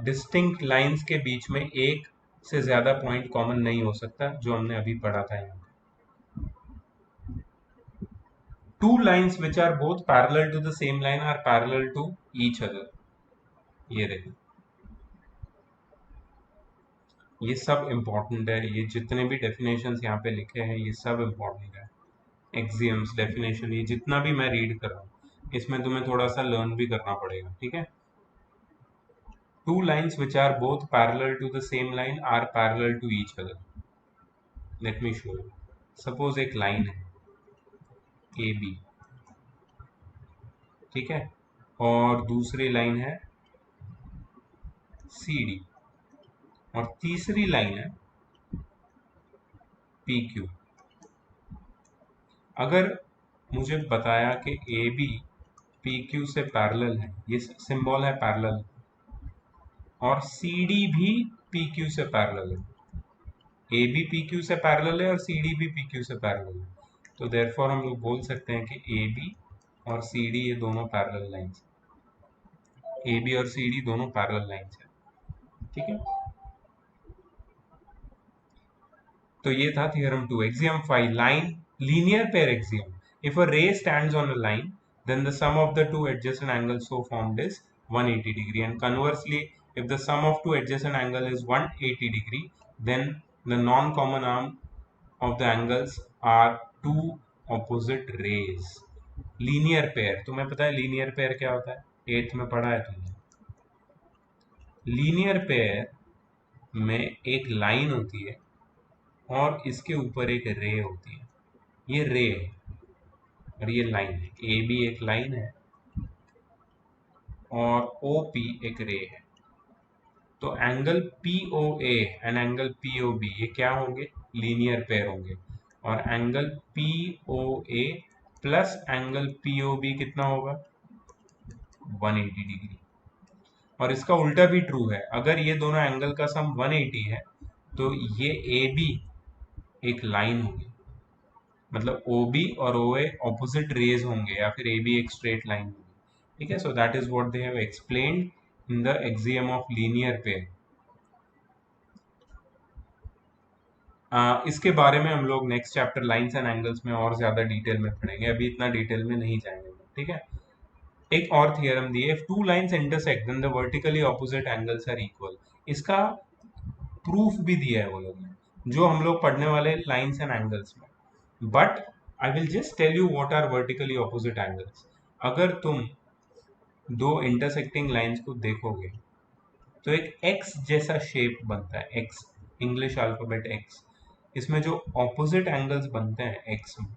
डिस्टिंक्ट लाइंस के बीच में एक से ज्यादा पॉइंट कॉमन नहीं हो सकता, जो हमने अभी पढ़ा था यहाँ। Two lines which are both parallel to the same line are parallel to each other. ये देखो, ये सब इंपॉर्टेंट है, ये जितने भी डेफिनेशंस यहाँ पे लिखे हैं ये सब इंपॉर्टेंट है। एक्सियम्स, डेफिनेशन, ये जितना भी मैं रीड कर रहा हूँ इसमें तुम्हें थोड़ा सा लर्न भी करना पड़ेगा। ठीक है, two lines which are both parallel to the same line are parallel to each other. Let me show you. Suppose एक लाइन है ए बी, ठीक है, और दूसरी लाइन है सी डी, और तीसरी लाइन है पी क्यू। अगर मुझे बताया कि ए बी पी क्यू से पैरेलल है, ये सिंबल है पैरेलल, और सी डी भी पी क्यू से पैरेलल है। ए बी पी क्यू से पैरेलल है और सी डी भी पी क्यू से पैरेलल है, तो देयरफॉर हम लोग बोल सकते हैं कि ए बी और सी डी ये दोनों पैरेलल लाइंस, ए बी और सी डी दोनों पैरेलल लाइंस है। ठीक है, तो ये था theorem 2। Axiom 5, line linear pair axiom. If a ray stands on a line, then the sum of the two adjacent angles so formed is 180 degree, and conversely, if the sum of two adjacent angle is 180 degree, then the non-common arm of the angles are two opposite rays. Linear pair, तुम्हें पता है linear pair क्या होता है? 8th में पढ़ा है तुमने। लीनियर पेयर में एक लाइन होती है और इसके ऊपर एक रे होती है, ये रे है और ये लाइन है। ए बी एक लाइन है और ओ पी एक रे है। तो angle P O A and angle P O B ये क्या होंगे? लीनियर पेयर होंगे। और angle P O A plus angle P O B कितना होगा? 180 डिग्री। और इसका उल्टा भी ट्रू है, अगर ये दोनों एंगल का सम 180 है तो ये ए बी एक लाइन होगी, मतलब ओ बी और ओ ए ऑपोजिट रेज होंगे, या फिर ए बी एक स्ट्रेट लाइन होगी। ठीक है, so that is what they have explained in the axiom of linear pair. इसके बारे में हम लोग next chapter lines and angles में और ज्यादा डिटेल में पढ़ेंगे, अभी इतना डिटेल में नहीं जाएंगे। ठीक है, एक और थियरम दी है, if two lines intersect then the vertically opposite angles are equal. इसका प्रूफ भी दिया है वो लोग ने, जो हम लोग पढ़ने वाले लाइंस एंड एंगल्स में। But I will just tell you what are vertically opposite angles. अगर तुम दो इंटरसेक्टिंग लाइंस को देखोगे तो एक एक्स जैसा शेप बनता है, एक्स, इंग्लिश अल्फाबेट एक्स। इसमें जो ऑपोजिट एंगल्स बनते हैं एक्स में,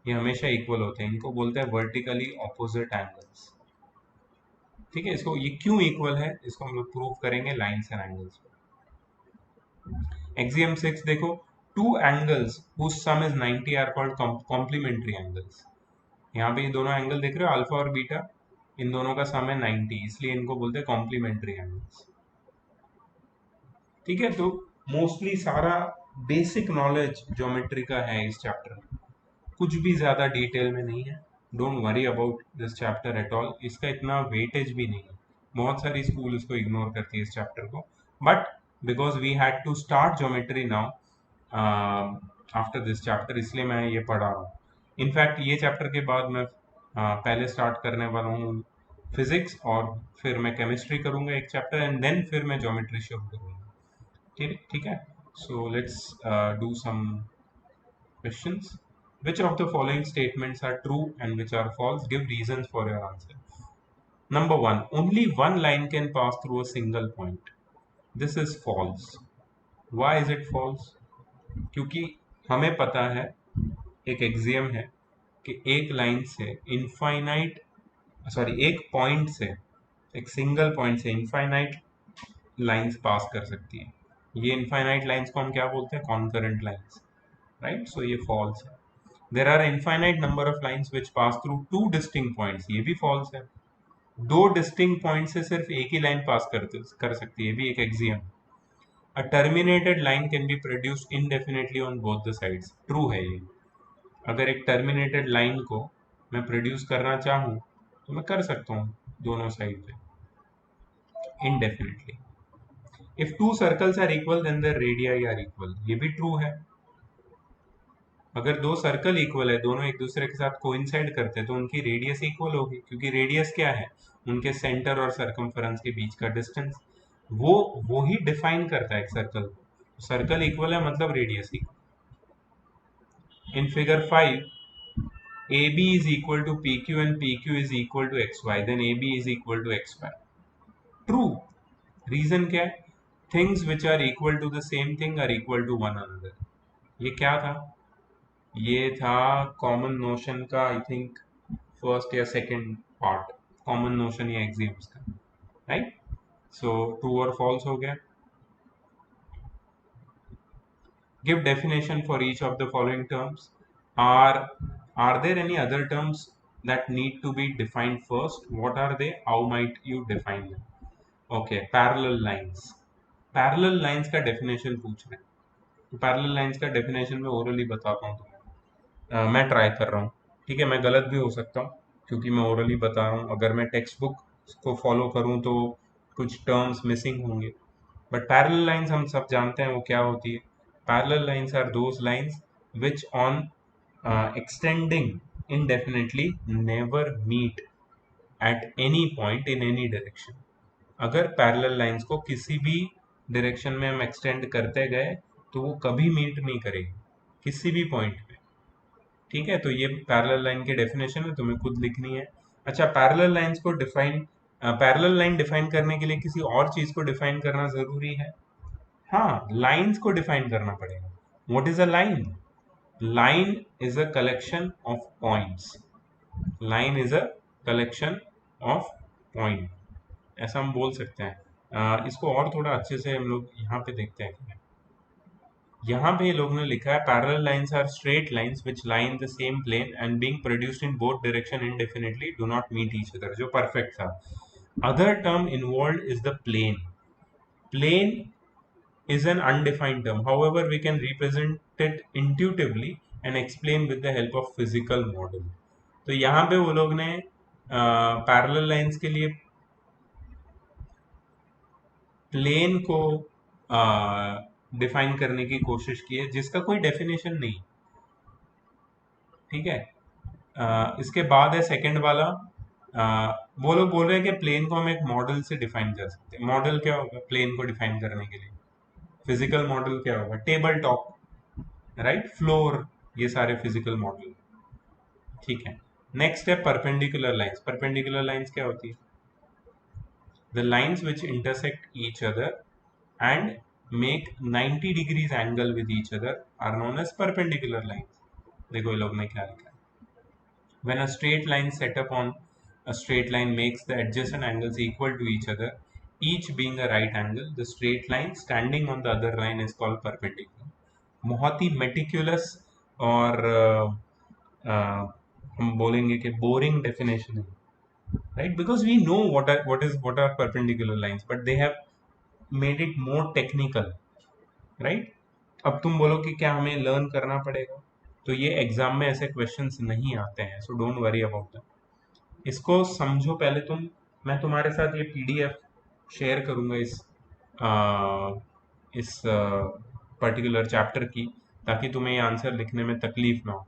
ये हमेशा इक्वल होते हैं, इनको बोलते हैं वर्टिकली ऑपोजिट एंगल्स। ठीक है, इसको ये क्यों इक्वल है इसको हम लोग प्रूव करेंगे लाइंस एंड एंगल्स। एक्सियम 6 देखो, two angles whose sum is 90 are called complementary angles। यहाँ पे ये दोनों एंगल देख रहे हो, अल्फा और बीटा, इन दोनों का सम है 90, इसलिए इनको बोलते हैं कॉम्प्लीमेंट्री एंगल्स। ठीक है, तो मोस्टली सारा बेसिक नॉलेज ज्योमेट्री का है इस चैप्टर में, कुछ भी ज्यादा डिटेल में नहीं है। Don't worry about this chapter at all, इसका इतना वेटेज भी नहीं है, बहुत सारी स्कूल इसको इग्नोर करती है इस चैप्टर को। But because we had to start geometry now after this chapter, इसलिए मैं ये पढ़ा रहा हूँ। इनफैक्ट ये चैप्टर के बाद मैं पहले स्टार्ट करने वाला हूँ फिजिक्स, और फिर मैं केमिस्ट्री करूंगा एक चैप्टर, एंड देन फिर मैं ज्योमेट्री शुरू करूंगा। ठीक है, so let's do some questions. Which of the following statements are true and which are false? Give reasons for your answer. Number one, only one line can pass through a single point. This is false. Why is it false? क्योंकि हमें पता है, एक axiom है कि एक line से infinite, sorry एक पॉइंट से, एक सिंगल पॉइंट से इनफाइनाइट लाइंस पास कर सकती है। ये इनफाइनाइट लाइंस को हम क्या बोलते हैं? Concurrent lines, right? सो ये फॉल्स है। There are infinite number of lines which pass through two distinct points, ये भी false है। दो distinct points से सिर्फ एक ही लाइन पास कर सकती है, ये भी एक axiom. A terminated line can be produced indefinitely on both the sides, true है ये। अगर एक टर्मिनेटेड लाइन को मैं प्रोड्यूस करना चाहूँ तो मैं कर सकता हूँ दोनों साइड पे indefinitely। If two circles are equal then the radii are equal, ये भी ट्रू है। अगर दो सर्कल इक्वल है, दोनों एक दूसरे के साथ कोइंसाइड करते हैं, तो उनकी रेडियस इक्वल होगी, क्योंकि रेडियस क्या है? उनके सेंटर और सर्कमफेरेंस के बीच का डिस्टेंस। वो ही डिफाइन करता है एक सर्कल को। सर्कल इक्वल है मतलब radius equal. In figure 5 AB is equal to PQ and PQ is equal to XY, then AB is equal to XY। True. Reason क्या है? Things which are equal to the same thing are equal to one another. ये क्या था? ये था common notion का, I think first या second part, common notion या एक्सियम्स का, राइट? सो ट्रू और फॉल्स हो गया। Give definition for each of the following terms. Are Are there any other terms that need to be defined first? What are they? How might you define them? Okay, parallel lines. Parallel lines का definition पूछ रहे हैं। Parallel lines का definition मैं orally बताता हूँ तुम्हें। मैं ट्राई कर रहा हूँ, ठीक है, मैं गलत भी हो सकता हूँ क्योंकि मैं ओरली बता रहा हूँ। अगर मैं टेक्स्ट बुक को फॉलो करूँ तो कुछ टर्म्स मिसिंग होंगे, बट पैरेलल लाइंस हम सब जानते हैं वो क्या होती है। Parallel lines are those lines which on extending indefinitely never meet at any point in any direction। अगर पैरेलल लाइंस को किसी भी डायरेक्शन में हम एक्सटेंड करते गए तो वो कभी मीट नहीं करेगी किसी भी पॉइंट पे, ठीक है। तो ये पैरेलल लाइन की डेफिनेशन है, तुम्हें खुद लिखनी है। अच्छा, पैरेलल लाइंस को डिफाइन, पैरेलल लाइन डिफाइन करने के लिए किसी और चीज को डिफाइन करना जरूरी है। हाँ, लाइंस को डिफाइन करना पड़ेगा। What is a line? Line is a collection of points. Line is a collection of point, ऐसा हम बोल सकते हैं। इसको और थोड़ा अच्छे से हम लोग यहाँ पे देखते हैं। यहाँ पे ये लोग ने लिखा है parallel lines are straight lines which lie in the same plane and being produced in both direction indefinitely do not meet each other, जो परफेक्ट था। Other term involve is the plane. Plane is an undefined term. However, we can represent it intuitively and explain with the help of physical model। तो यहाँ पे वो लोग ने parallel lines के लिए प्लेन को डिफाइन करने की कोशिश की है जिसका कोई डेफिनेशन नहीं, ठीक है। इसके बाद है सेकंड वाला, वो लोग बोल रहे हैं कि प्लेन को हम एक मॉडल से डिफाइन कर सकते हैं। मॉडल क्या होगा प्लेन को डिफाइन करने के लिए? फिजिकल मॉडल क्या होगा? टेबल टॉप, राइट, फ्लोर, ये सारे फिजिकल मॉडल, ठीक है। नेक्स्ट है परपेंडिकुलर लाइंस। परपेंडिकुलर लाइंस क्या होती है? The lines which intersect each other and make 90 degrees angle with each other are known as perpendicular lines। देखो ये लोग ने क्या लिखा है। When a straight line set up on a straight line makes the adjacent angles equal to each other, each being a right angle, the straight line standing on the other line is called perpendicular। बहुत ही meticulous और हम बोलेंगे कि boring definition है, right? Because we know what are perpendicular lines, but they have made it more technical, right? अब तुम बोलो कि क्या हमें लर्न करना पड़ेगा, तो ये एग्जाम में ऐसे क्वेश्चंस नहीं आते हैं, so don't worry about that. इसको समझो पहले तुम। मैं तुम्हारे साथ ये पीडीएफ शेयर करूंगा इस पर्टिकुलर चैप्टर की, ताकि तुम्हें ये आंसर लिखने में तकलीफ ना हो।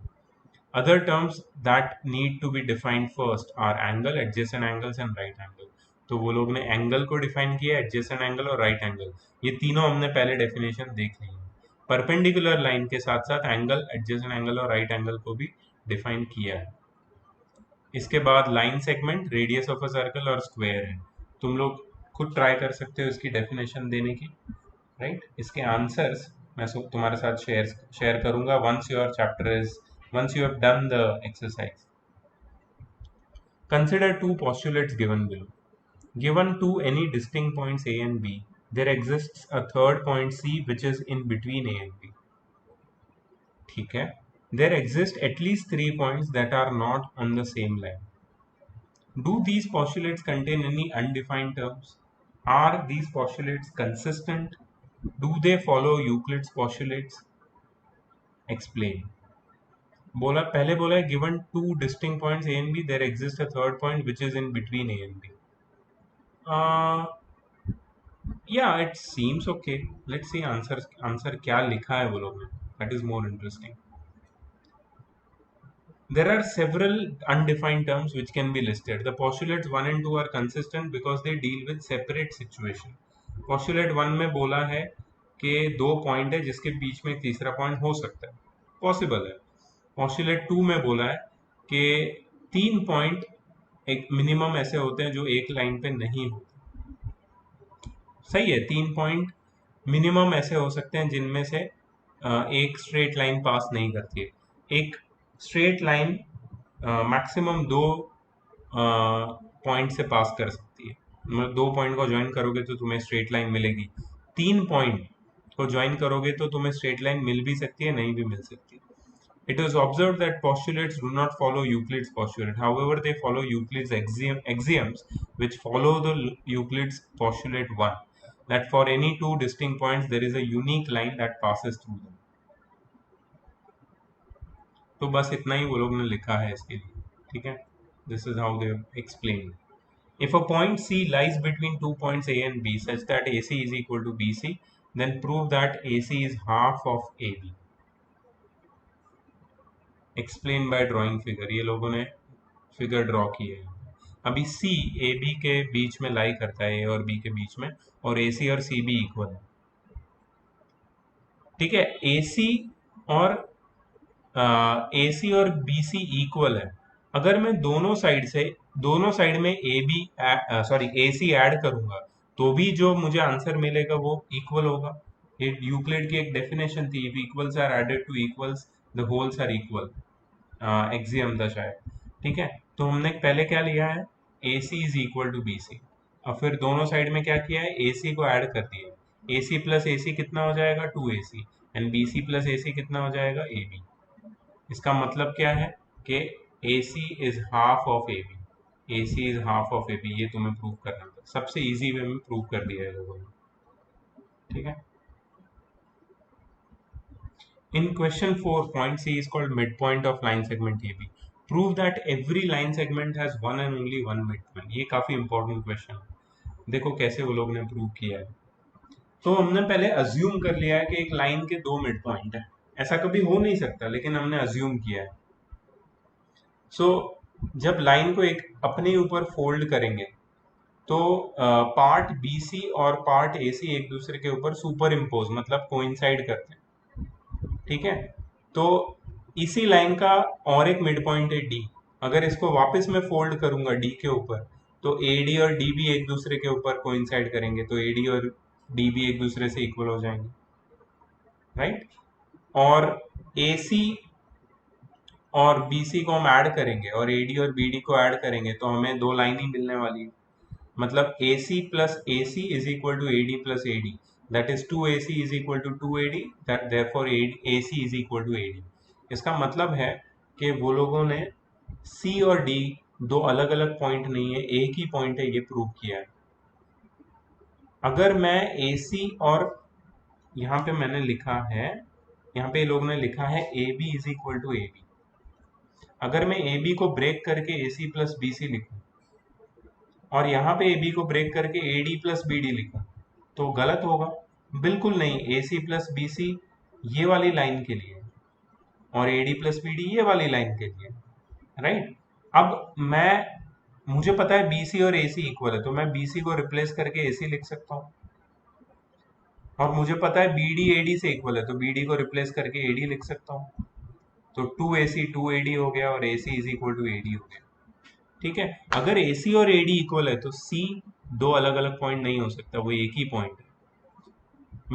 Other terms that need to be defined first are angle, adjacent angles and right angle। तो वो लोग ने एंगल को डिफाइन किया, एडजेसेंट एंगल और राइट एंगल, ये तीनों हमने पहले डेफिनेशन देख ली है। परपेंडिकुलर लाइन के साथ साथ एंगल, एडजेसेंट एंगल और राइट एंगल को भी डिफाइन किया है। इसके बाद line segment, radius of a circle और स्क्वायर है। तुम लोग खुद ट्राई कर सकते हो इसकी डेफिनेशन देने की, राइट। इसके आंसर्स मैं तुम्हारे साथ शेयर करूंगा once you have done the exercise। Consider two postulates given below। Given two any distinct points A and B, there exists a third point C which is in between A and B। ठीक है। There exist at least three points that are not on the same line। Do these postulates contain any undefined terms? Are these postulates consistent? Do they follow Euclid's postulates? Explain। बोला, पहले बोला है given two distinct points A and B, there exist a third point which is in between A and B. या it seems okay. Let's see answer क्या लिखा है वो लोग ने, that is more interesting. There are several undefined terms which can be listed। The postulates 1 and 2 are consistent because they deal with separate situation। Postulate 1 में बोला है कि दो पॉइंट है जिसके बीच में तीसरा पॉइंट हो सकता है, पॉसिबल है। Postulate 2 में बोला है कि तीन पॉइंट एक मिनिमम ऐसे होते हैं जो एक लाइन पे नहीं होते। सही है, तीन पॉइंट मिनिमम ऐसे हो सकते हैं जिनमें से एक स्ट्रेट लाइन पास नहीं करती है। एक स्ट्रेट लाइन मैक्सिमम दो पॉइंट से पास कर सकती है, मतलब दो पॉइंट को ज्वाइन करोगे तो तुम्हें स्ट्रेट लाइन मिलेगी। तीन पॉइंट को ज्वाइन करोगे तो तुम्हें स्ट्रेट लाइन मिल भी सकती है, नहीं भी मिल सकती। It was observed that postulates do not follow Euclid's postulate. However, they follow Euclid's axioms, which follow the Euclid's postulate 1, that for any two distinct points there is a unique line that passes through them. तो बस इतना ही वो लोग ने लिखा है इसके लिए, ठीक है. This is how they explain. If a point C lies between 2 points A and B such that AC is equal to BC, then prove that AC is half of AB. Explain by drawing figure. ये लोगों ने figure draw की है. अभी C A B के बीच में लाई करता है, ए और बी के बीच में, और ए सी और सी बी इक्वल है, ठीक है. ए सी और ए सी और बी सी इक्वल है. अगर मैं दोनों साइड में A B sorry A C add करूंगा तो भी जो मुझे आंसर मिलेगा वो इक्वल होगा. ये यूक्लिड की एक डेफिनेशन थी, if equals are added to equals the wholes are equal. Axiom था शायद, ठीक है. तो हमने पहले क्या लिया है, A C is equal to B C, और फिर दोनों साइड में क्या किया है, ए सी को ऐड कर दिया. ए सी प्लस ए सी कितना हो जाएगा, 2AC, and B C plus A C कितना हो जाएगा, ए बी. इसका मतलब क्या है कि A C is half of A B. A C is half of A B, ये तुम्हें प्रूव करना था. सबसे इजी वे में प्रूव कर दिया है लोगों ने, ठीक है. In question 4, point C is called midpoint of line segment AB. Prove that every line segment has one and only one midpoint. ये काफी इंपॉर्टेंट क्वेश्चन है. देखो कैसे वो लोग ने प्रूव किया है. तो हमने पहले अज्यूम कर लिया है कि एक लाइन के दो मिड पॉइंट है. ऐसा कभी हो नहीं सकता, लेकिन हमने अज्यूम किया है. सो जब लाइन को एक अपने ऊपर फोल्ड करेंगे तो पार्ट बी सी और पार्ट ए सी एक दूसरे के ऊपर सुपर इम्पोज मतलब कोइंसाइड करते हैं, ठीक है. तो इसी लाइन का और एक मिड पॉइंट है डी. अगर इसको वापस मैं फोल्ड करूंगा डी के ऊपर तो ए डी और डी भी एक दूसरे के ऊपर कोइंसाइड करेंगे, तो ए डी और डी भी एक दूसरे से इक्वल हो जाएंगे, राइट. और ए सी और बी सी को हम ऐड करेंगे और ए डी और बी डी को ऐड करेंगे तो हमें दो लाइन ही मिलने वाली है. मतलब A C plus A C is equal to A D plus A D, that is 2AC is equal to 2AD, that therefore AC is equal to AD. इसका मतलब है कि वो लोगों ने C और D दो अलग अलग पॉइंट नहीं है, एक ही पॉइंट है, ये प्रूव किया है. अगर मैं AC और यहाँ पे मैंने लिखा है, यहाँ पे लोगों ने लिखा है AB is equal to AB. अगर मैं AB को ब्रेक करके AC प्लस BC लिखूं और यहाँ पे AB को ब्रेक करके AD प्लस BD लिखूं तो गलत होगा. बिल्कुल नहीं. AC प्लस BC ये वाली लाइन के लिए और AD प्लस BD ये वाली लाइन के लिए, राइट. अब मुझे पता है BC और AC इक्वल है, तो मैं BC को रिप्लेस करके AC लिख सकता हूँ. और मुझे पता है BD AD से इक्वल है, तो BD को रिप्लेस करके AD लिख सकता हूँ. तो 2AC 2AD हो गया और AC is equal to AD हो गया, ठीक है. अगर AC और AD इक्वल है तो C दो अलग अलग पॉइंट नहीं हो सकता, वो एक ही पॉइंट है.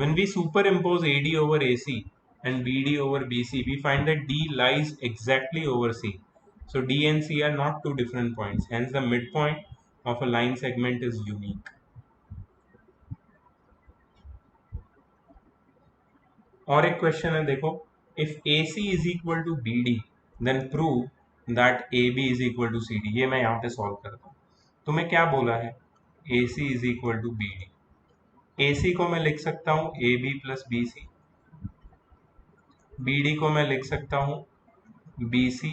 When we superimpose AD over AC and BD over BC, we find that D lies exactly over C. So D and C are not two different points. Hence, the midpoint of a line segment is unique. और एक question है, देखो. If AC is equal to BD, then prove that AB is equal to CD. ये मैं यहाँ पे solve करता हूँ. तो मैं क्या बोला है, AC is equal to BD. AC को मैं लिख सकता हूँ AB प्लस BC. BD को मैं लिख सकता हूँ BC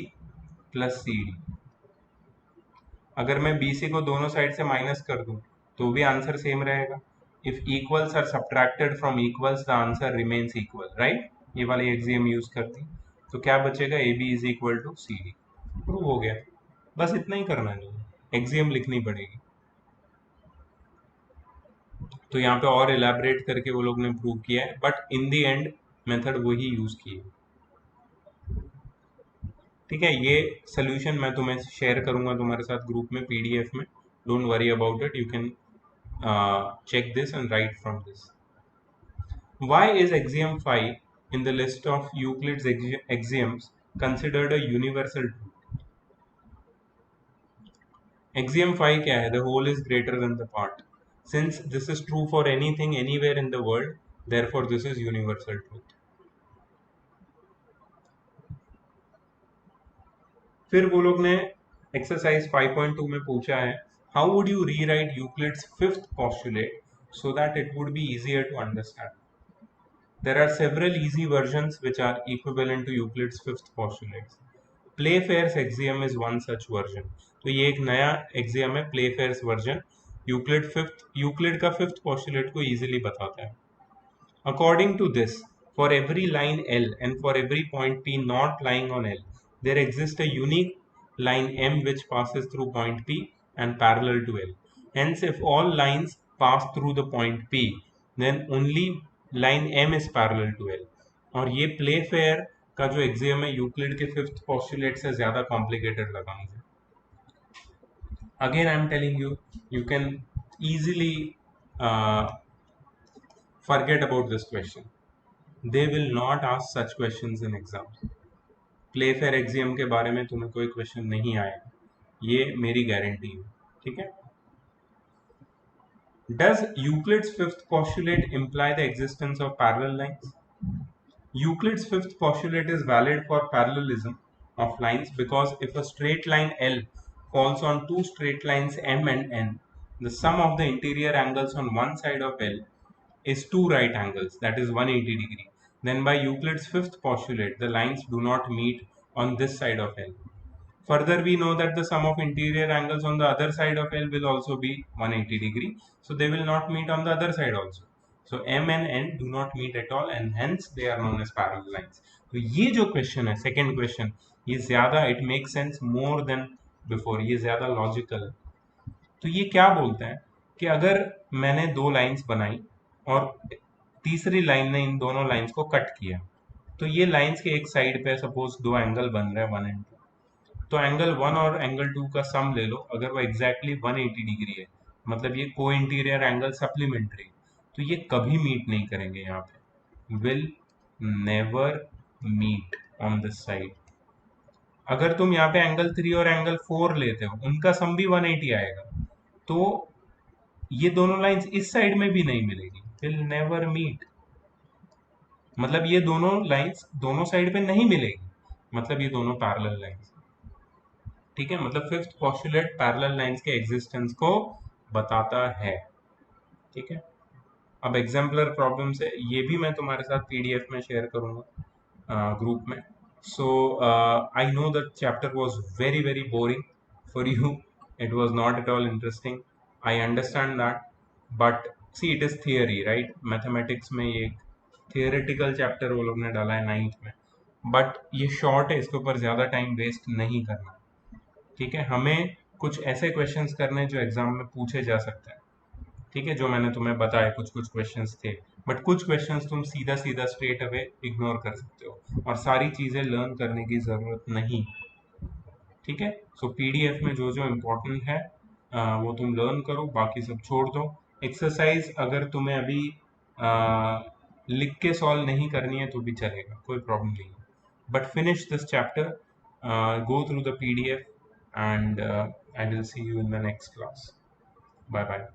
प्लस CD. अगर मैं BC को दोनों साइड से माइनस कर दूं तो भी आंसर सेम रहेगा. If equals are subtracted from equals the answer remains equal, right. ये वाली एक्सियम यूज करती. तो क्या बचेगा, AB is equal to CD. Prove हो गया. बस इतना ही करना नहीं है, एक्सियम लिखनी पड़ेगी. तो यहाँ पे और इलेबरेट करके वो लोग ने प्रूव किया है, but in the and method वही यूज की है, ठीक है. ये सोल्यूशन मैं तुम्हें शेयर करूंगा तुम्हारे साथ ग्रुप में PDF में. Don't worry about it, you can check this and write from this. Why is axiom 5 in the list of Euclid's axioms considered a universal truth? Axiom 5 क्या है, the whole is greater than the part. Since this is true for anything anywhere in the world, therefore this is universal truth. फिर वो लोग ने exercise 5.2 में पूछा है, how would you rewrite Euclid's fifth postulate so that it would be easier to understand. There are several easy versions which are equivalent to Euclid's fifth postulates. Playfair's axiom is one such version. तो ये एक नया axiom है, Playfair's version. Euclid का fifth postulate को easily बताता है. According to this, for every line L and for every point P not lying on L, there exists a unique line M which passes through point P and parallel to L. Hence, if all lines pass through the point P, then only line M is parallel to L. और ये play fair का जो axiom है Euclid के fifth postulate से ज्यादा complicated लगा मुझे. Again, I am telling you, you can easily forget about this question. They will not ask such questions in exams. Play fair axiom के बारे में तुम्हें कोई क्वेश्चन नहीं आएगा, ये मेरी गारंटी है. ठीक है. Does Euclid's fifth postulate imply the existence of parallel lines? Euclid's fifth postulate is valid for parallelism of lines because if a straight line L falls on two straight lines M and N, the sum of the interior angles on one side of L is two right angles, that is 180 degree. Then by Euclid's fifth postulate, the lines do not meet on this side of L. Further, we know that the sum of interior angles on the other side of L will also be 180 degree. So they will not meet on the other side also. So M and N do not meet at all and hence they are known as parallel lines. तो ये जो question है, second question, ये ज्यादा it make sense more than before, ये ज्यादा logical है. तो ये क्या बोलता है कि अगर मैंने दो लाइंस बनाई और तीसरी लाइन ने इन दोनों लाइंस को कट किया, तो ये लाइंस के एक साइड पे सपोज दो एंगल बन रहे हैं 1 एंड 2, तो एंगल 1 और एंगल 2 का सम ले लो, अगर वो एग्जैक्टली 180 डिग्री है, मतलब ये को इंटीरियर एंगल सप्लीमेंट्री, तो ये कभी मीट नहीं करेंगे यहाँ पे, will never meet on this side. अगर तुम यहाँ पे एंगल 3 और एंगल 4 लेते हो, उनका सम भी 180 आएगा, तो ये दोनों लाइंस इस साइड में भी नहीं मिलेगी, विल नेवर मीट. मतलब ये दोनों लाइंस दोनों साइड पे नहीं मिलेगी, मतलब ये दोनों पैरेलल लाइंस. ठीक है, मतलब फिफ्थ पोस्टुलेट पैरेलल लाइंस के एग्जिस्टेंस को बताता है. ठीक है. अब एग्जाम्पलर प्रॉब्लम से ये भी मैं तुम्हारे साथ पीडीएफ में शेयर करूंगा ग्रुप में. So I know that chapter was very very boring for you, it was not at all interesting, I understand that, but see it is theory right. Mathematics में ये थियोरेटिकल चैप्टर वो लोग ने डाला है 9th में, but ये short है, इसके ऊपर ज़्यादा टाइम वेस्ट नहीं करना. ठीक है, हमें कुछ ऐसे क्वेश्चंस करने जो एग्जाम में पूछे जा सकते हैं. ठीक है, जो मैंने तुम्हें बताया कुछ कुछ क्वेश्चंस थे, बट कुछ क्वेश्चंस तुम सीधा सीधा स्ट्रेट अवे इग्नोर कर सकते हो और सारी चीज़ें लर्न करने की ज़रूरत नहीं. ठीक है. सो पीडीएफ में जो जो इम्पोर्टेंट है वो तुम लर्न करो, बाकी सब छोड़ दो. एक्सरसाइज अगर तुम्हें अभी लिख के सॉल्व नहीं करनी है तो भी चलेगा, कोई प्रॉब्लम नहीं है, but finish this chapter, go through the PDF, and I will see you in the next class. Bye bye.